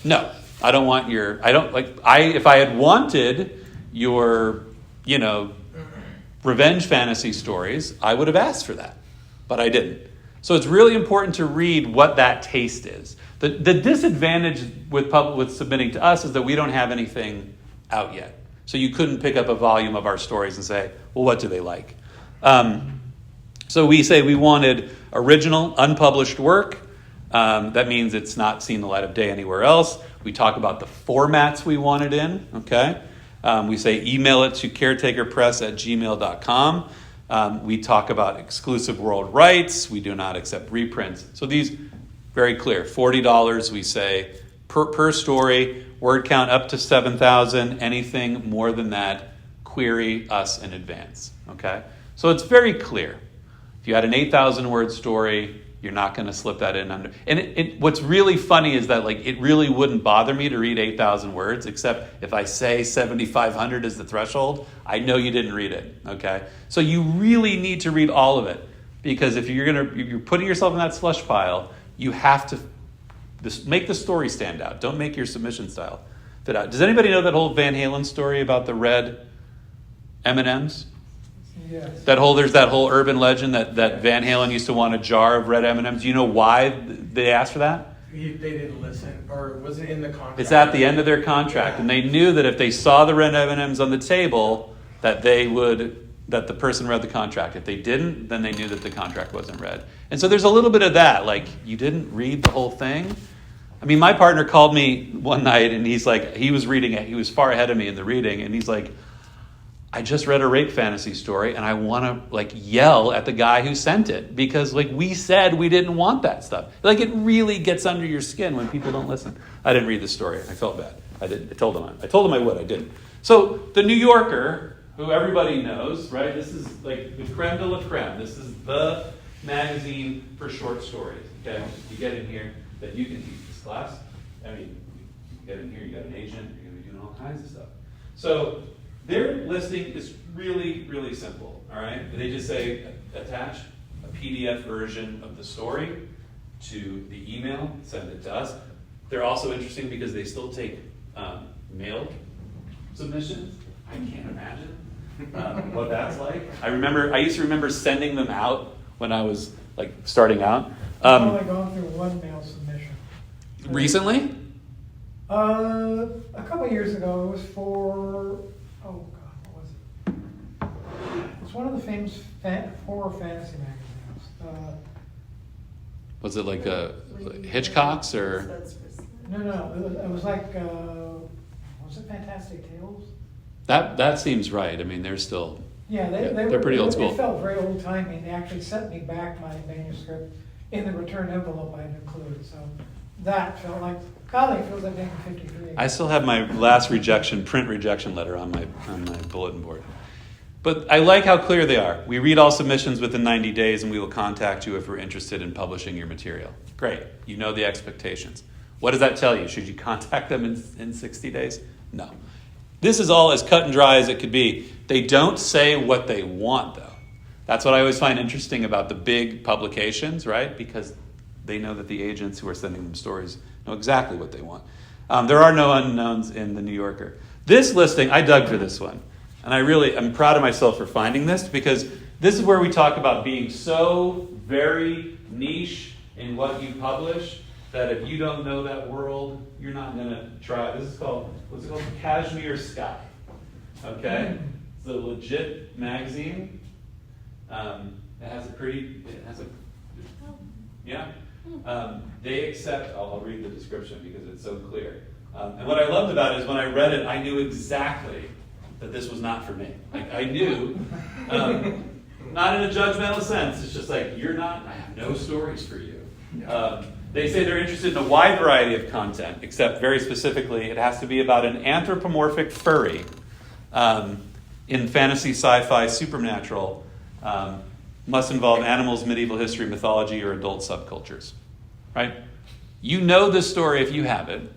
No. I don't want if I had wanted your, revenge fantasy stories, I would have asked for that, but I didn't. So it's really important to read what that taste is. The disadvantage with submitting to us is that we don't have anything out yet. So you couldn't pick up a volume of our stories and say, well, what do they like? So we say we wanted original, unpublished work. That means it's not seen the light of day anywhere else. We talk about the formats we want it in, okay? We say email it to caretakerpress@gmail.com. We talk about exclusive world rights. We do not accept reprints. So these, very clear. $40, we say, per story. Word count up to 7,000. Anything more than that, query us in advance, okay? So it's very clear. If you had an 8,000 word story, you're not going to slip that in under. And what's really funny is that like it really wouldn't bother me to read 8,000 words, except if I say 7,500 is the threshold, I know you didn't read it. Okay, so you really need to read all of it, because if you're putting yourself in that slush pile, you have to make the story stand out. Don't make your submission style fit out. Does anybody know that whole Van Halen story about the red M&Ms?
Yes.
There's that whole urban legend that Van Halen used to want a jar of red M&Ms. Do you know why they asked for that?
They didn't listen, or was it in the contract?
It's at the end of their contract, and they knew that if they saw the red M&Ms on the table, that the person read the contract. If they didn't, then they knew that the contract wasn't read. And so there's a little bit of that, like you didn't read the whole thing. I mean, my partner called me one night, and he's like, he was reading it. He was far ahead of me in the reading, and he's like, I just read a rape fantasy story and I want to like yell at the guy who sent it because like we said we didn't want that stuff. Like it really gets under your skin when people don't listen. I didn't read the story. I felt bad. I told him I would. I didn't. So the New Yorker, who everybody knows, right? This is like the creme de la creme. This is the magazine for short stories. Okay, you get in here that you can teach this class. I mean, you get in here, you got an agent. You're going to be doing all kinds of stuff. So their listing is really, really simple, all right? They just say attach a PDF version of the story to the email, send it to us. They're also interesting because they still take mailed submissions. I can't imagine what that's like. I used to remember sending them out when I was like starting out.
I've only gone through one mail submission.
Recently?
A couple of years ago, it was for, oh God, what was it? It was one of the famous horror fantasy magazines.
Was it like a Hitchcock's or?
No, it was like, was it Fantastic Tales?
That seems right. I mean, they're still.
Yeah,
they're pretty old school.
They felt very old timey. They actually sent me back my manuscript in the return envelope I had included. So that felt like, golly, it feels like making 53.
I still have my last print rejection letter on my bulletin board. But I like how clear they are. We read all submissions within 90 days and we will contact you if we're interested in publishing your material. Great. You know the expectations. What does that tell you? Should you contact them in 60 days? No. This is all as cut and dry as it could be. They don't say what they want, though. That's what I always find interesting about the big publications, right? Because they know that the agents who are sending them stories know exactly what they want. There are no unknowns in the New Yorker. This listing, I dug for this one. And I'm proud of myself for finding this because this is where we talk about being so very niche in what you publish that if you don't know that world, you're not going to try. This is called, what's it called? Cashmere Sky. Okay? It's a legit magazine. They accept, I'll read the description because it's so clear. And what I loved about it is when I read it, I knew exactly that this was not for me. Like I knew, not in a judgmental sense, it's just like, I have no stories for you. They say they're interested in a wide variety of content, except very specifically, it has to be about an anthropomorphic furry in fantasy, sci-fi, supernatural, must involve animals, medieval history, mythology, or adult subcultures. Right? You know this story if you have it.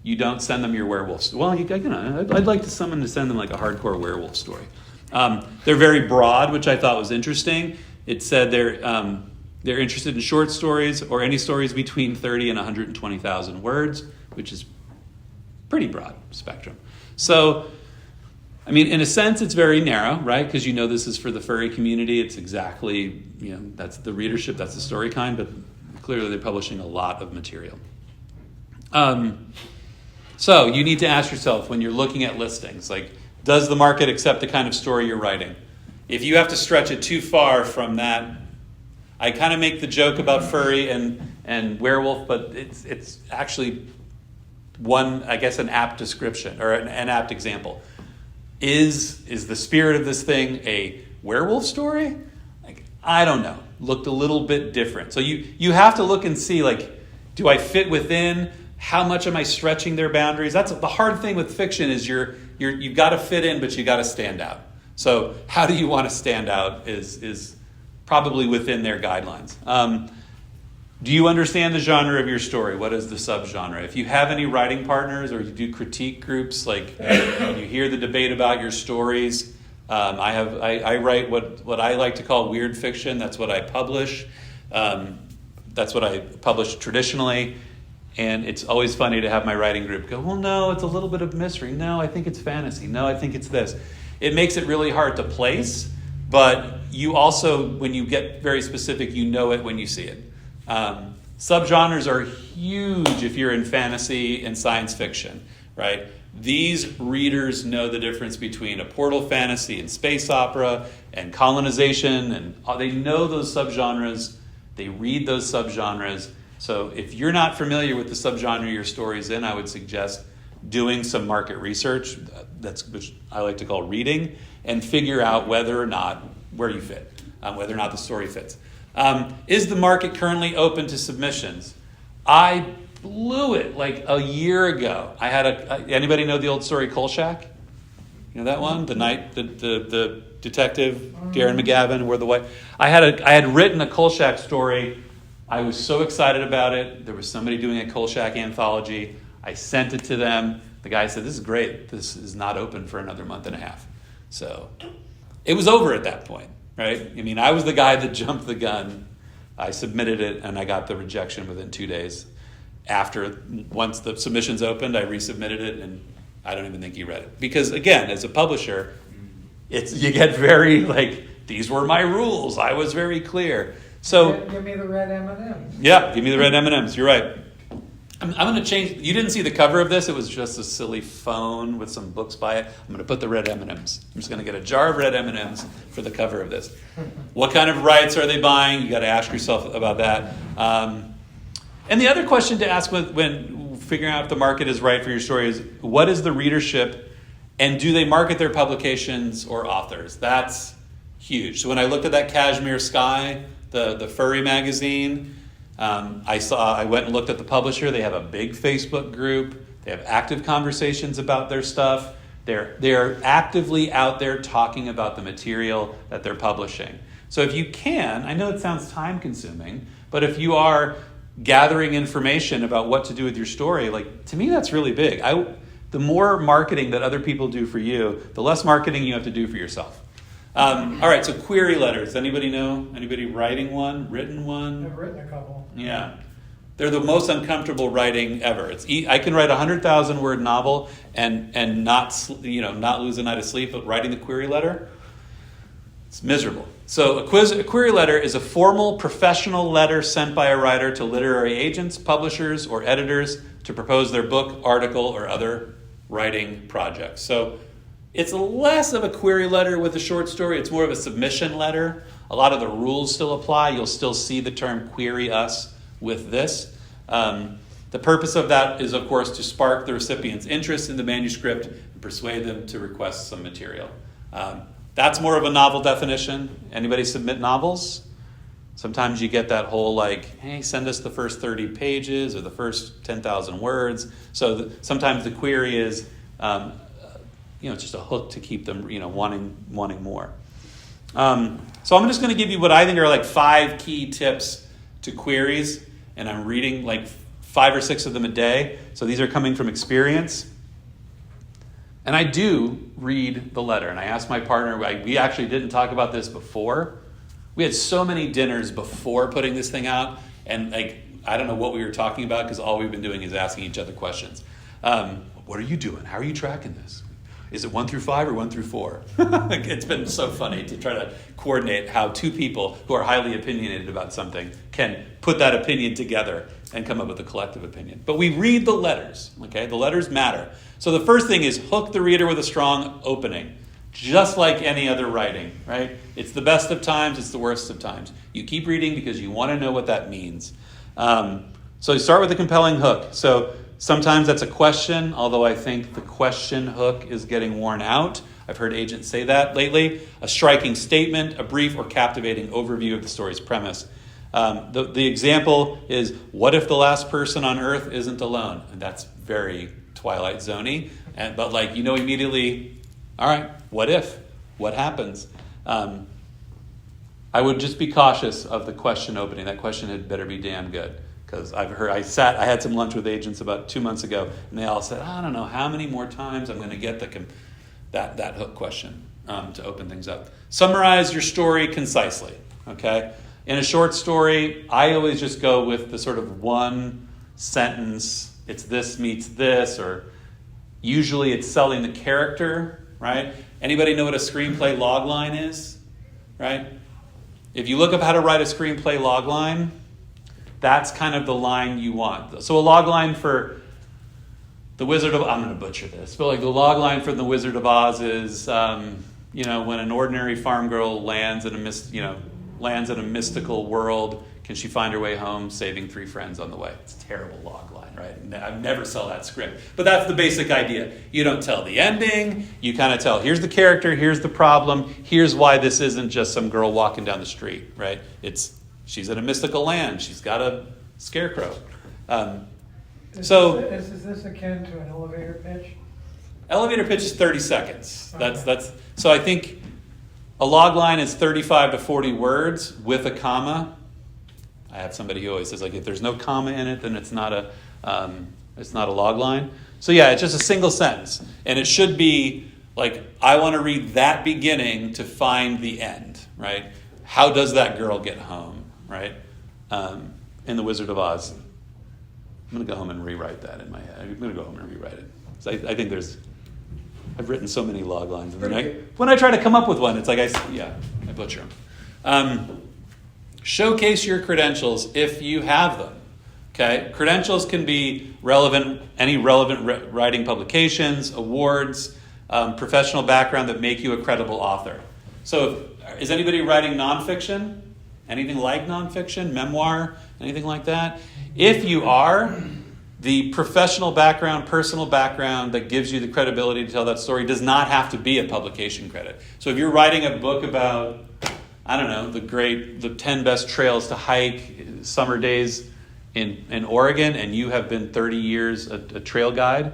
You don't send them your werewolf. Well, I'd like someone to send them like a hardcore werewolf story. They're very broad, which I thought was interesting. It said they're interested in short stories or any stories between 30 and 120,000 words, which is pretty broad spectrum. So, I mean, in a sense, it's very narrow, right? Because you know this is for the furry community. It's exactly, that's the readership, that's the story kind, but clearly they're publishing a lot of material. So you need to ask yourself when you're looking at listings, like, does the market accept the kind of story you're writing? If you have to stretch it too far from that, I kind of make the joke about furry and werewolf, but it's actually an apt description or an apt example. Is the spirit of this thing a werewolf story? Like, I don't know. Looked a little bit different. So you have to look and see, like, do I fit within? How much am I stretching their boundaries? That's the hard thing with fiction is you've got to fit in, but you got to stand out. So how do you want to stand out is probably within their guidelines. Do you understand the genre of your story? What is the subgenre? If you have any writing partners or you do critique groups, like you hear the debate about your stories, I write what I like to call weird fiction. That's what I publish. That's what I publish traditionally. And it's always funny to have my writing group go, well, no, it's a little bit of mystery. No, I think it's fantasy. No, I think it's this. It makes it really hard to place, but you also, when you get very specific, you know it when you see it. Subgenres are huge if you're in fantasy and science fiction, right? These readers know the difference between a portal fantasy and space opera and colonization, and they know those subgenres. They read those subgenres. So if you're not familiar with the subgenre your story's in, I would suggest doing some market research, which I like to call reading, and figure out whether or not where you fit, whether or not the story fits. Is the market currently open to submissions? I blew it like a year ago. I had anybody know the old story Kolchak? You know that one? The detective, Darren McGavin, where the white. I had written a Kolchak story. I was so excited about it. There was somebody doing a Kolchak anthology. I sent it to them. The guy said, "This is great. This is not open for another month and a half." So it was over at that point, right? I mean, I was the guy that jumped the gun. I submitted it, and I got the rejection within 2 days. Once the submissions opened, I resubmitted it, and I don't even think he read it. Because, again, as a publisher, you get very, like, these were my rules. I was very clear. So
Give me the red M&Ms.
Yeah, give me the red M&Ms. You're right. I'm going to change. You didn't see the cover of this. It was just a silly phone with some books by it. I'm going to put the red M&Ms. I'm just going to get a jar of red M&Ms for the cover of this. What kind of rights are they buying? You got to ask yourself about that. And the other question to ask when figuring out if the market is right for your story is, what is the readership, and do they market their publications or authors? That's huge. So when I looked at that Cashmere Sky, the furry magazine, I went and looked at the publisher. They have a big Facebook group. They have active conversations about their stuff. They're actively out there talking about the material that they're publishing. So if you can, I know it sounds time consuming, but if you are gathering information about what to do with your story, like, to me, that's really big. The more marketing that other people do for you, the less marketing you have to do for yourself. All right, so query letters. Anybody know? Anybody writing one? Written one?
I've written a couple.
Yeah. They're the most uncomfortable writing ever. I can write a 100,000 word novel and not lose a night of sleep, but writing the query letter, it's miserable. So a query letter is a formal professional letter sent by a writer to literary agents, publishers, or editors to propose their book, article, or other writing projects. So it's less of a query letter with a short story. It's more of a submission letter. A lot of the rules still apply. You'll still see the term query us with this. The purpose of that is, of course, to spark the recipient's interest in the manuscript and persuade them to request some material. That's more of a novel definition. Anybody submit novels? Sometimes you get that whole, like, hey, send us the first 30 pages or the first 10,000 words. So sometimes the query is it's just a hook to keep them, wanting more. So I'm just going to give you what I think are like 5 key tips to queries, and I'm reading like 5 or 6 of them a day. So these are coming from experience. And I do read the letter, and I asked my partner. We actually didn't talk about this before. We had so many dinners before putting this thing out, and I don't know what we were talking about because all we've been doing is asking each other questions. What are you doing? How are you tracking this? Is it 1 through 5 or 1 through 4? It's been so funny to try to coordinate how two people who are highly opinionated about something can put that opinion together and come up with a collective opinion. But we read the letters, okay? The letters matter. So the first thing is hook the reader with a strong opening, just like any other writing, right? It's the best of times, it's the worst of times. You keep reading because you want to know what that means. So you start with a compelling hook. So sometimes that's a question, although I think the question hook is getting worn out. I've heard agents say that lately. A striking statement, a brief or captivating overview of the story's premise. The example is, what if the last person on Earth isn't alone? And that's very Twilight Zone-y. But like, you know immediately, all right, what if? What happens? I would just be cautious of the question opening. That question had better be damn good. Because I had some lunch with agents about 2 months ago, and they all said, I don't know how many more times I'm going to get that hook question to open things up. Summarize your story concisely, okay? In a short story, I always just go with the sort of one sentence, it's this meets this, or usually it's selling the character, right? Anybody know what a screenplay logline is, right? If you look up how to write a screenplay logline, that's kind of the line you want. So a log line for The Wizard of... I'm going to butcher this. But like the log line for The Wizard of Oz is, when an ordinary farm girl lands in a mystical world, can she find her way home saving 3 friends on the way? It's a terrible log line, right? I've never sell that script. But that's the basic idea. You don't tell the ending. You kind of tell, here's the character, here's the problem, here's why this isn't just some girl walking down the street, right? She's in a mystical land. She's got a scarecrow.
Is this akin to an elevator pitch?
Elevator pitch is 30 seconds.
Okay.
So I think a log line is 35 to 40 words with a comma. I have somebody who always says, like, if there's no comma in it, then it's not a log line. So yeah, it's just a single sentence, and it should be like, I want to read that beginning to find the end, right? How does that girl get home? Right? In The Wizard of Oz. I'm going to go home and rewrite that in my head. I'm going to go home and rewrite it. So I think I've written so many log lines. And then when I try to come up with one, it's like, I butcher them. Showcase your credentials if you have them. Okay? Credentials can be any relevant writing publications, awards, professional background that make you a credible author. So is anybody writing nonfiction? Anything like nonfiction, memoir, anything like that? If you are, the professional background, personal background that gives you the credibility to tell that story does not have to be a publication credit. So if you're writing a book about, I don't know, the 10 best trails to hike, summer days in Oregon, and you have been 30 years a trail guide,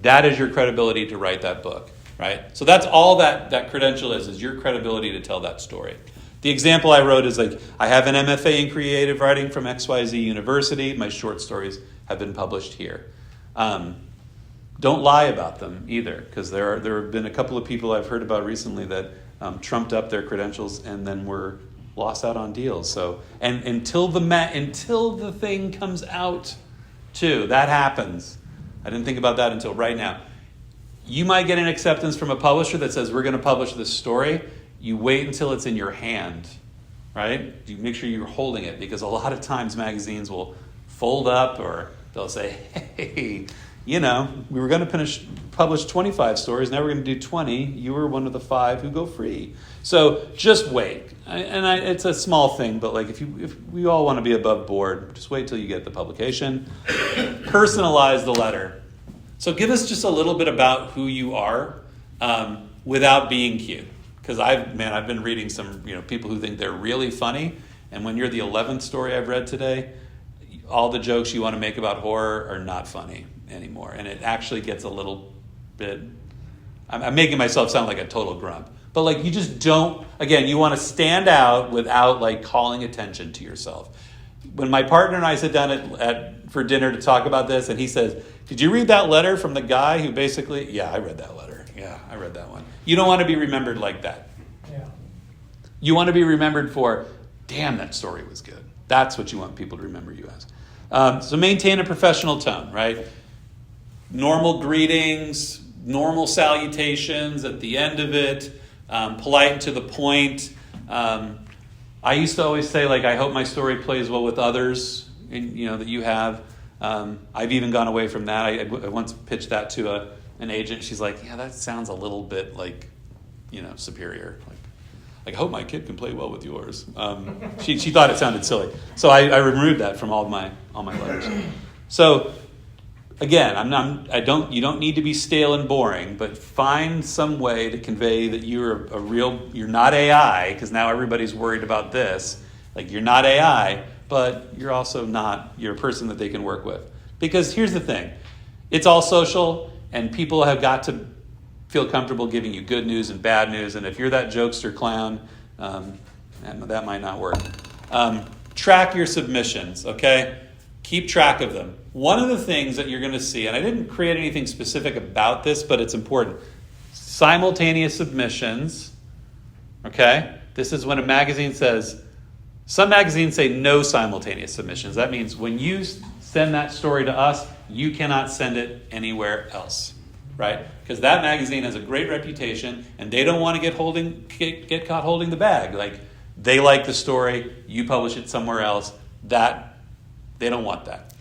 that is your credibility to write that book, right? So that's all that credential is your credibility to tell that story. The example I wrote is like, I have an MFA in creative writing from XYZ University. My short stories have been published here. Don't lie about them either, because there have been a couple of people I've heard about recently that trumped up their credentials and then were lost out on deals. So, and until the thing comes out, too, that happens. I didn't think about that until right now. You might get an acceptance from a publisher that says, we're going to publish this story. You wait until it's in your hand, right? You make sure you're holding it, because a lot of times magazines will fold up, or they'll say, hey, we were going to publish 25 stories, now we're going to do 20. You were one of the 5 who go free. So just wait. It's a small thing, but like if we all want to be above board, just wait till you get the publication. Personalize the letter. So give us just a little bit about who you are without being cute. Because I've been reading some people who think they're really funny, and when you're the 11th story I've read today, all the jokes you want to make about horror are not funny anymore, and it actually gets a little bit. I'm making myself sound like a total grump, but like you just don't. Again, you want to stand out without like calling attention to yourself. When my partner and I sit down for dinner to talk about this, and he says, "Did you read that letter from the guy who basically?" Yeah, I read that letter. Yeah, I read that one. You don't want to be remembered like that.
Yeah.
You want to be remembered for, damn, that story was good. That's what you want people to remember you as. So maintain a professional tone, right? Normal greetings, normal salutations at the end of it, polite and to the point. I used to always say, like, I hope my story plays well with others, that you have. I've even gone away from that. I once pitched that to an agent. She's like, yeah, that sounds a little bit like, superior. Like, I hope my kid can play well with yours. She thought it sounded silly. So I removed that from all my letters. So again, you don't need to be stale and boring, but find some way to convey that you're you're not AI, because now everybody's worried about this. Like, you're not AI, but you're also you're a person that they can work with. Because here's the thing, it's all social, and people have got to feel comfortable giving you good news and bad news, and if you're that jokester clown, that might not work. Track your submissions, okay? Keep track of them. One of the things that you're going to see, and I didn't create anything specific about this, but it's important. Simultaneous submissions, okay? This is when a magazine says, some magazines say no simultaneous submissions. That means when you send that story to us, you cannot send it anywhere else, right? Because that magazine has a great reputation, and they don't want to get caught holding the bag. Like, they like the story, you publish it somewhere else. They don't want that.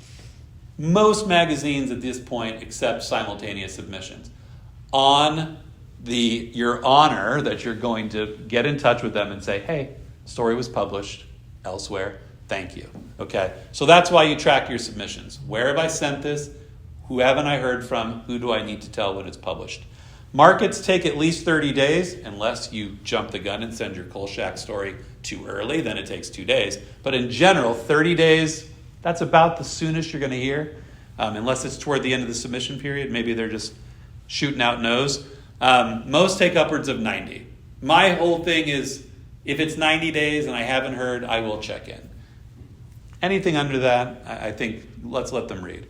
Most magazines at this point accept simultaneous submissions. On your honor that you're going to get in touch with them and say, hey, story was published elsewhere, thank you. Okay, so that's why you track your submissions. Where have I sent this? Who haven't I heard from? Who do I need to tell when it's published? Markets take at least 30 days, unless you jump the gun and send your Kolchak story too early, then it takes 2 days. But in general, 30 days, that's about the soonest you're going to hear, unless it's toward the end of the submission period. Maybe they're just shooting out no's. Most take upwards of 90. My whole thing is, if it's 90 days and I haven't heard, I will check in. Anything under that, I think, let's let them read.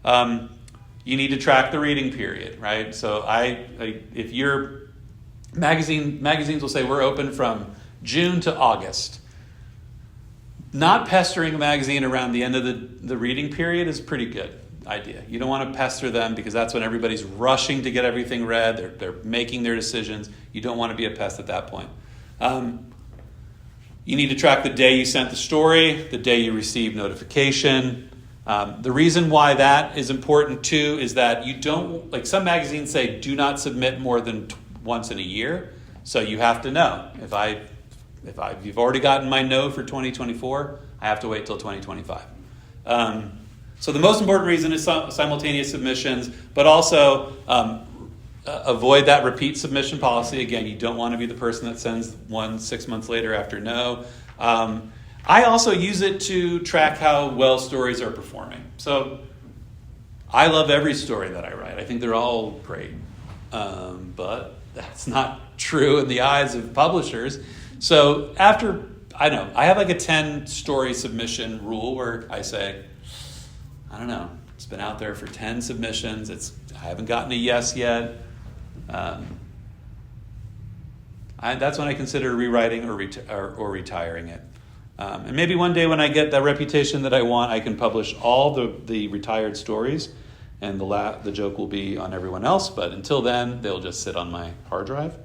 You need to track the reading period, right? So if your magazines will say we're open from June to August. Not pestering a magazine around the end of the reading period is a pretty good idea. You don't want to pester them, because that's when everybody's rushing to get everything read. They're making their decisions. You don't want to be a pest at that point. You need to track the day you sent the story, the day you received notification. The reason why that is important too is that you don't, like some magazines say, do not submit more than once in a year. So you have to know, if you've already gotten my no for 2024, I have to wait till 2025. So the most important reason is simultaneous submissions, but also avoid that repeat submission policy. Again, you don't want to be the person that sends one 6 months later after no. I also use it to track how well stories are performing. So I love every story that I write. I think they're all great. But that's not true in the eyes of publishers. So I have like a 10-story submission rule where I say, I don't know, it's been out there for 10 submissions. I haven't gotten a yes yet. That's when I consider rewriting or retiring it. And maybe one day when I get that reputation that I want, I can publish all the retired stories, and the joke will be on everyone else. But until then, they'll just sit on my hard drive.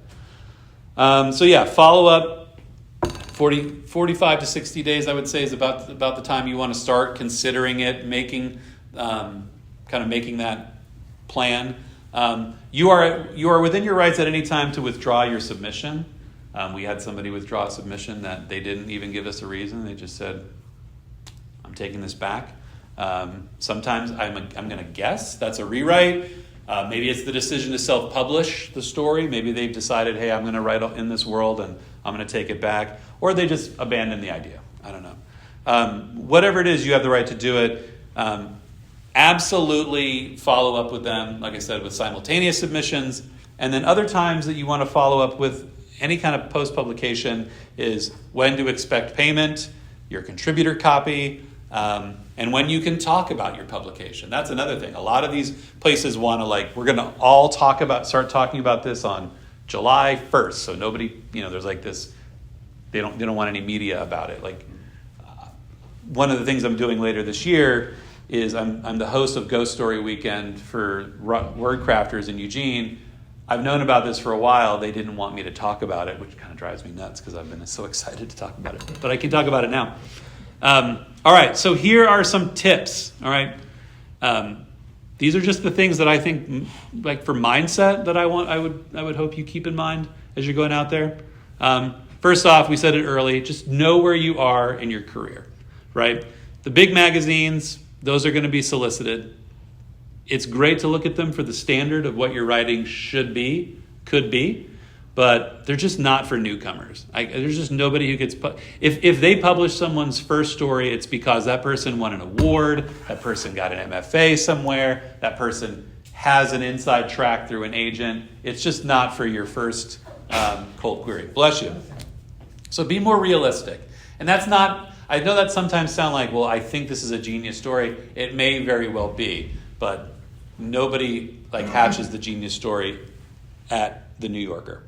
Follow up. 45 to 60 days, I would say, is about the time you want to start considering it, making that plan. You are within your rights at any time to withdraw your submission. We had somebody withdraw a submission that they didn't even give us a reason. They just said, I'm taking this back. Sometimes I'm going to guess that's a rewrite. Maybe it's the decision to self-publish the story. Maybe they've decided, hey, I'm going to write in this world and I'm going to take it back. Or they just abandon the idea. I don't know. Whatever it is, you have the right to do it. Absolutely follow up with them, like I said, with simultaneous submissions. And then other times that you want to follow up with any kind of post-publication is when to expect payment, your contributor copy, and when you can talk about your publication. That's another thing. A lot of these places want to we're going to all start talking about this on July 1st. So nobody, there's like this, they don't want any media about it. One of the things I'm doing later this year is I'm the host of Ghost Story Weekend for Word Crafters in Eugene. I've known about this for a while. They didn't want me to talk about it, which kind of drives me nuts because I've been so excited to talk about it. But I can talk about it now. All right, so here are some tips. All right, these are just the things that I think, like for mindset, that I would hope you keep in mind as you're going out there. First off, we said it early, just know where you are in your career, right? The big magazines, those are going to be solicited. It's great to look at them for the standard of what your writing should be, could be, but they're just not for newcomers. There's just nobody who gets... If they publish someone's first story, it's because that person won an award, that person got an MFA somewhere, that person has an inside track through an agent. It's just not for your first cold query. Bless you. So be more realistic. And that's not... I know that sometimes sound like, well, I think this is a genius story. It may very well be, but nobody hatches the genius story at the New Yorker.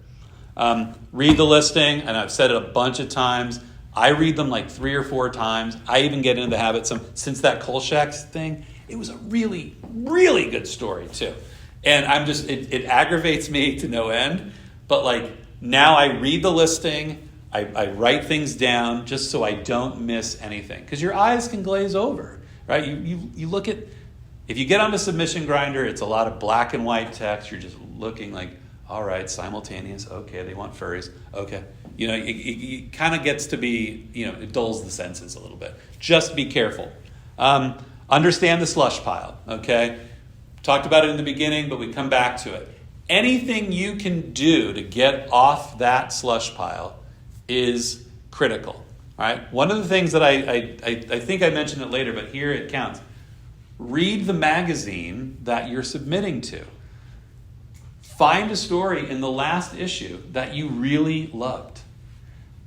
Read the listing, and I've said it a bunch of times. I read them 3 or 4 times. I even get into the habit since that Kolchak thing. It was a really, really good story too. And I'm just it aggravates me to no end. But now I read the listing. I write things down just so I don't miss anything. Because your eyes can glaze over, right? You look at, if you get on the Submission Grinder, it's a lot of black and white text. You're just looking all right, simultaneous. Okay, they want furries. Okay. It kind of gets to be, it dulls the senses a little bit. Just be careful. Understand the slush pile, okay? Talked about it in the beginning, but we come back to it. Anything you can do to get off that slush pile is critical, right? One of the things that I think I mentioned it later, but here it counts. Read the magazine that you're submitting to. Find a story in the last issue that you really loved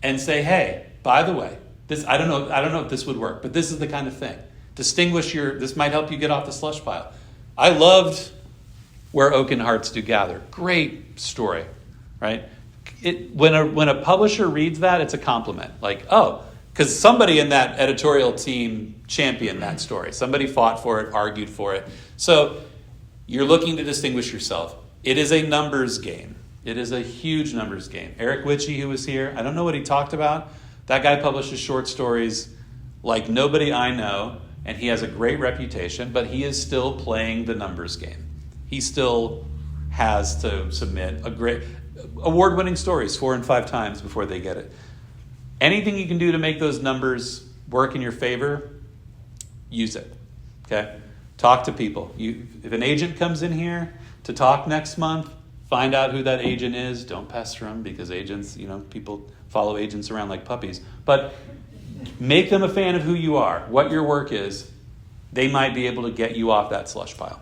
and say, hey, by the way, this I don't know if this would work, but this is the kind of thing. This might help you get off the slush pile. I loved Where Oaken Hearts Do Gather. Great story, right? When a publisher reads that, it's a compliment. Because somebody in that editorial team championed that story. Somebody fought for it, argued for it. So you're looking to distinguish yourself. It is a numbers game. It is a huge numbers game. Eric Witchey, who was here, I don't know what he talked about. That guy publishes short stories like nobody I know, and he has a great reputation, but he is still playing the numbers game. He still has to submit a great award-winning stories 4 and 5 times before they get it. Anything you can do to make those numbers work in your favor, use it. Okay? Talk to people. If an agent comes in here to talk next month, find out who that agent is. Don't pester them because agents, people follow agents around like puppies. But make them a fan of who you are, what your work is. They might be able to get you off that slush pile.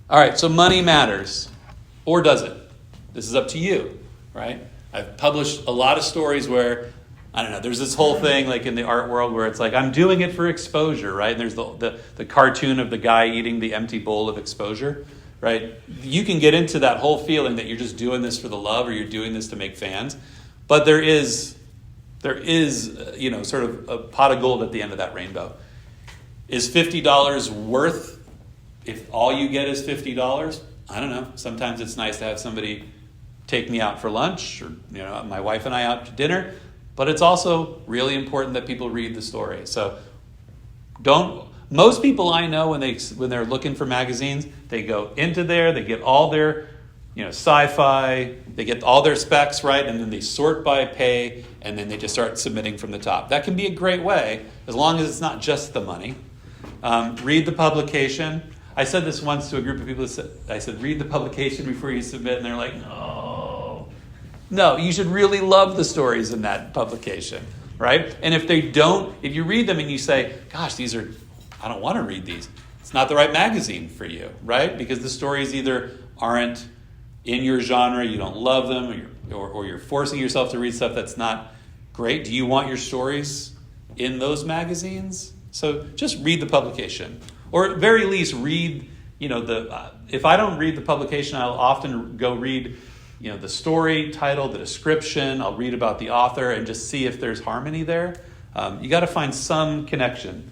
All right, so money matters. Or does it? This is up to you, right? I've published a lot of stories where, there's this whole thing in the art world where it's I'm doing it for exposure, right? And there's the cartoon of the guy eating the empty bowl of exposure, right? You can get into that whole feeling that you're just doing this for the love or you're doing this to make fans. But there is sort of a pot of gold at the end of that rainbow. Is $50 worth if all you get is $50? I don't know. Sometimes it's nice to have somebody take me out for lunch or, my wife and I out to dinner. But it's also really important that people read the story. So most people I know when they're looking for magazines, they go into there, they get all their, sci-fi, they get all their specs right, and then they sort by pay, and then they just start submitting from the top. That can be a great way, as long as it's not just the money. Read the publication. I said this once to a group of people. I said, read the publication before you submit. And they're like, no, you should really love the stories in that publication, right? And if you read them and you say, gosh, I don't want to read these. It's not the right magazine for you, right? Because the stories either aren't in your genre, you don't love them, or you're forcing yourself to read stuff that's not great. Do you want your stories in those magazines? So just read the publication. Or at very least read, if I don't read the publication, I'll often go read, the story title, the description. I'll read about the author and just see if there's harmony there. You got to find some connection.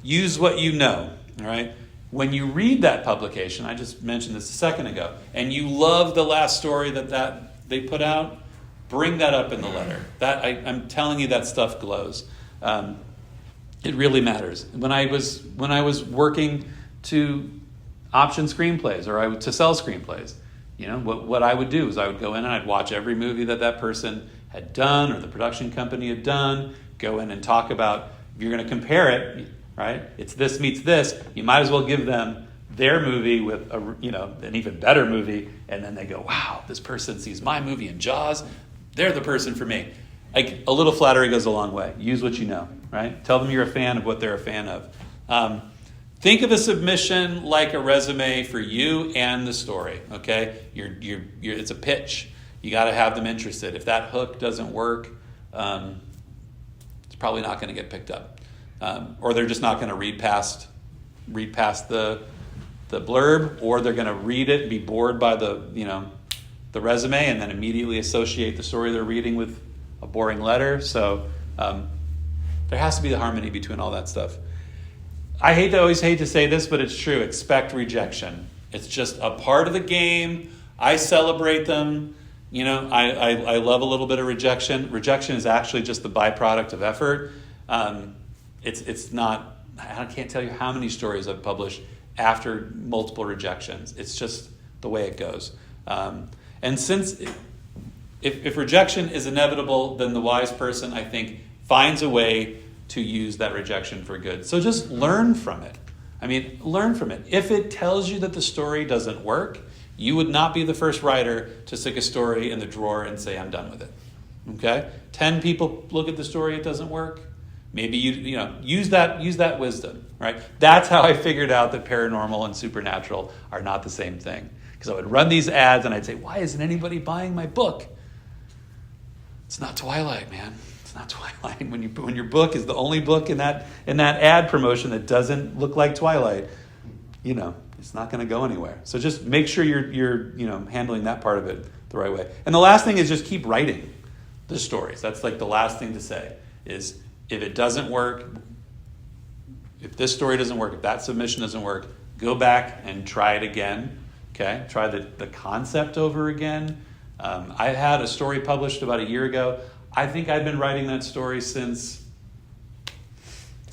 Use what you know, all right? When you read that publication, I just mentioned this a second ago, and you love the last story that they put out, bring that up in the letter. I'm telling you, that stuff glows. It really matters. When I was working to option screenplays or to sell screenplays, what I would do is I would go in and I'd watch every movie that person had done or the production company had done, go in and talk about, if you're going to compare it, right? It's this meets this. You might as well give them their movie with an even better movie, and then they go, wow, this person sees my movie in Jaws. They're the person for me. Like, a little flattery goes a long way. Use what you know, right? Tell them you're a fan of what they're a fan of. Think of a submission like a resume for you and the story. Okay, it's a pitch. You got to have them interested. If that hook doesn't work, it's probably not going to get picked up. Or they're just not going to read past the blurb, or they're going to read it, be bored by the resume, and then immediately associate the story they're reading with a boring letter. So there has to be the harmony between all that stuff. I always hate to say this, but it's true. Expect rejection. It's just a part of the game. I celebrate them. I love a little bit of rejection. Rejection is actually just the byproduct of effort. It's not, I can't tell you how many stories I've published after multiple rejections. It's just the way it goes. And since if rejection is inevitable, then the wise person, I think, finds a way to use that rejection for good. So just learn from it. Learn from it. If it tells you that the story doesn't work, you would not be the first writer to stick a story in the drawer and say, I'm done with it. Okay? 10 people look at the story, it doesn't work. Maybe use that wisdom, right? That's how I figured out that paranormal and supernatural are not the same thing. Because I would run these ads and I'd say, why isn't anybody buying my book? It's not Twilight, man. It's not Twilight. When your book is the only book in that ad promotion that doesn't look like Twilight, it's not going to go anywhere. So just make sure you're handling that part of it the right way. And the last thing is just keep writing the stories. That's like the last thing to say is, if it doesn't work, if this story doesn't work, if that submission doesn't work, go back and try it again. Okay, try the concept over again. I had a story published about a year ago. I think I'd been writing that story since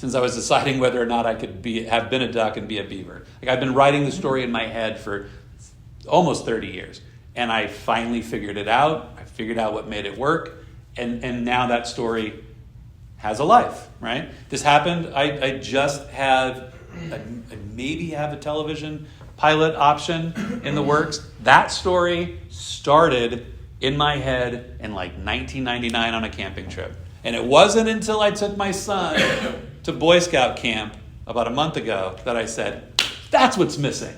I was deciding whether or not I could have been a duck and be a beaver. Like, I've been writing the story in my head for almost 30 years. And I finally figured it out. I figured out what made it work. And now that story has a life, right? This happened. I just I maybe have a television pilot option in the works. That story started in my head in like 1999 on a camping trip. And it wasn't until I took my son to Boy Scout camp about a month ago that I said, that's what's missing.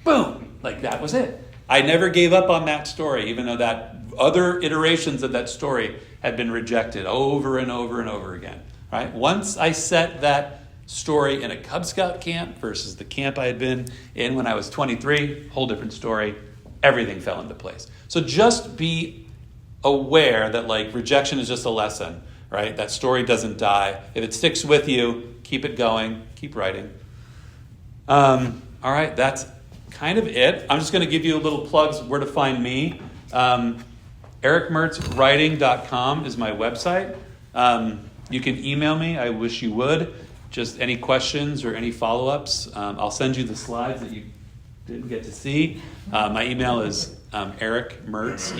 Boom. Like, that was it. I never gave up on that story, even though that other iterations of that story had been rejected over and over and over again. Right? Once I set that story in a Cub Scout camp versus the camp I had been in when I was 23, whole different story. Everything fell into place. So just be aware that, like, rejection is just a lesson, right? That story doesn't die. If it sticks with you, keep it going, keep writing. All right, that's kind of it. I'm just going to give you a little plugs where to find me. EricMertzWriting.com is my website. You can email me. I wish you would. Just any questions or any follow-ups. I'll send you the slides that you didn't get to see. My email is Eric Mertz,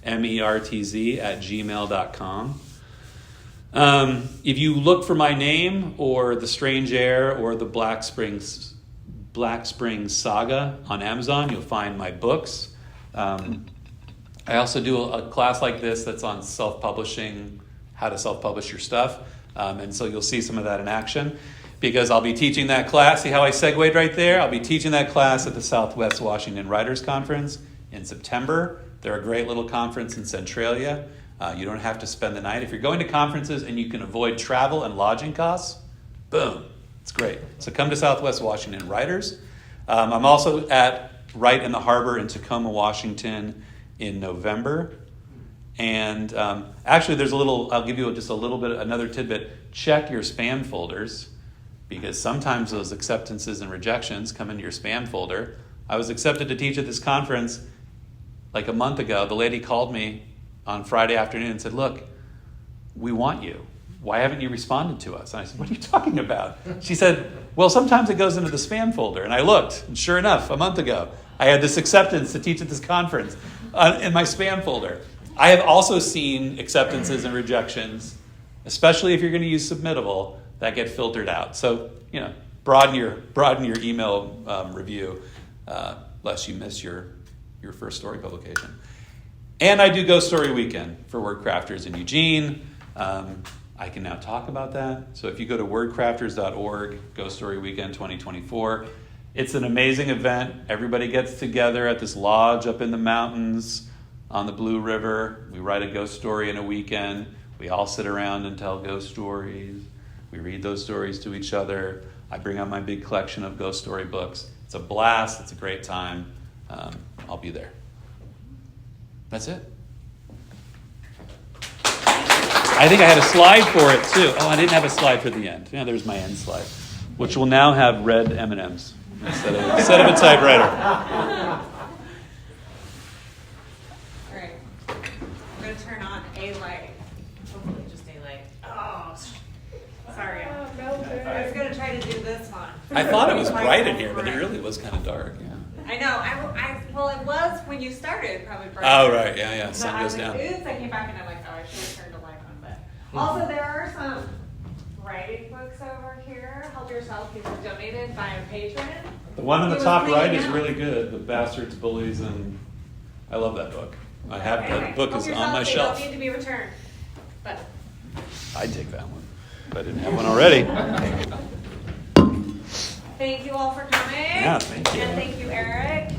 ERICKMERTZ @gmail.com. If you look for my name or The Strange Air or the Black Springs Saga on Amazon, you'll find my books. I also do a class like this that's on self-publishing, how to self-publish your stuff. And so you'll see some of that in action, because I'll be teaching that class. See how I segued right there? I'll be teaching that class at the Southwest Washington Writers Conference in September. They're a great little conference in Centralia. You don't have to spend the night. If you're going to conferences and you can avoid travel and lodging costs, boom, it's great. So come to Southwest Washington Writers. I'm also at Write in the Harbor in Tacoma, Washington in November. And actually, there's a little, I'll give you just a little bit, another tidbit. Check your spam folders, because sometimes those acceptances and rejections come into your spam folder. I was accepted to teach at this conference like a month ago. The lady called me on Friday afternoon and said, look, we want you. Why haven't you responded to us? And I said, what are you talking about? She said, well, sometimes it goes into the spam folder. And I looked, and sure enough, a month ago, I had this acceptance to teach at this conference in my spam folder. I have also seen acceptances and rejections, especially if you're going to use Submittable, that get filtered out. So, broaden your email review, lest you miss your first story publication. And I do Ghost Story Weekend for WordCrafters in Eugene. I can now talk about that. So if you go to wordcrafters.org, Ghost Story Weekend 2024, it's an amazing event. Everybody gets together at this lodge up in the mountains on the Blue River. We write a ghost story in a weekend. We all sit around and tell ghost stories. We read those stories to each other. I bring out my big collection of ghost story books. It's a blast. It's a great time. I'll be there. That's it. I think I had a slide for it too. Oh, I didn't have a slide for the end. Yeah, there's my end slide, which will now have red M&Ms instead of a typewriter.
All right. I'm going to turn on a light. Hopefully just a light. Oh, sorry. I was going to try to do this one.
I thought it was bright in here, but it really was kind of dark. Yeah.
I know. Well, it was when you started, probably bright.
Oh, right. Yeah.
But
Sun
I
goes
was like,
down.
oops, I came back and I'm like, oh, I should have turned the light on. But also, there are some writing books over here. Help Yourself. These were donated by a patron.
The one on the
He was
top right
cleaning
is
out.
really good. The Bastards, Bullies, and I love that book. I have that book
Help
is
Yourself,
on my
they
shelf.
don't need to be returned. But
I'd take that one if I didn't have one already.
thank you all for coming.
Yeah, thank you.
And thank you, Eric.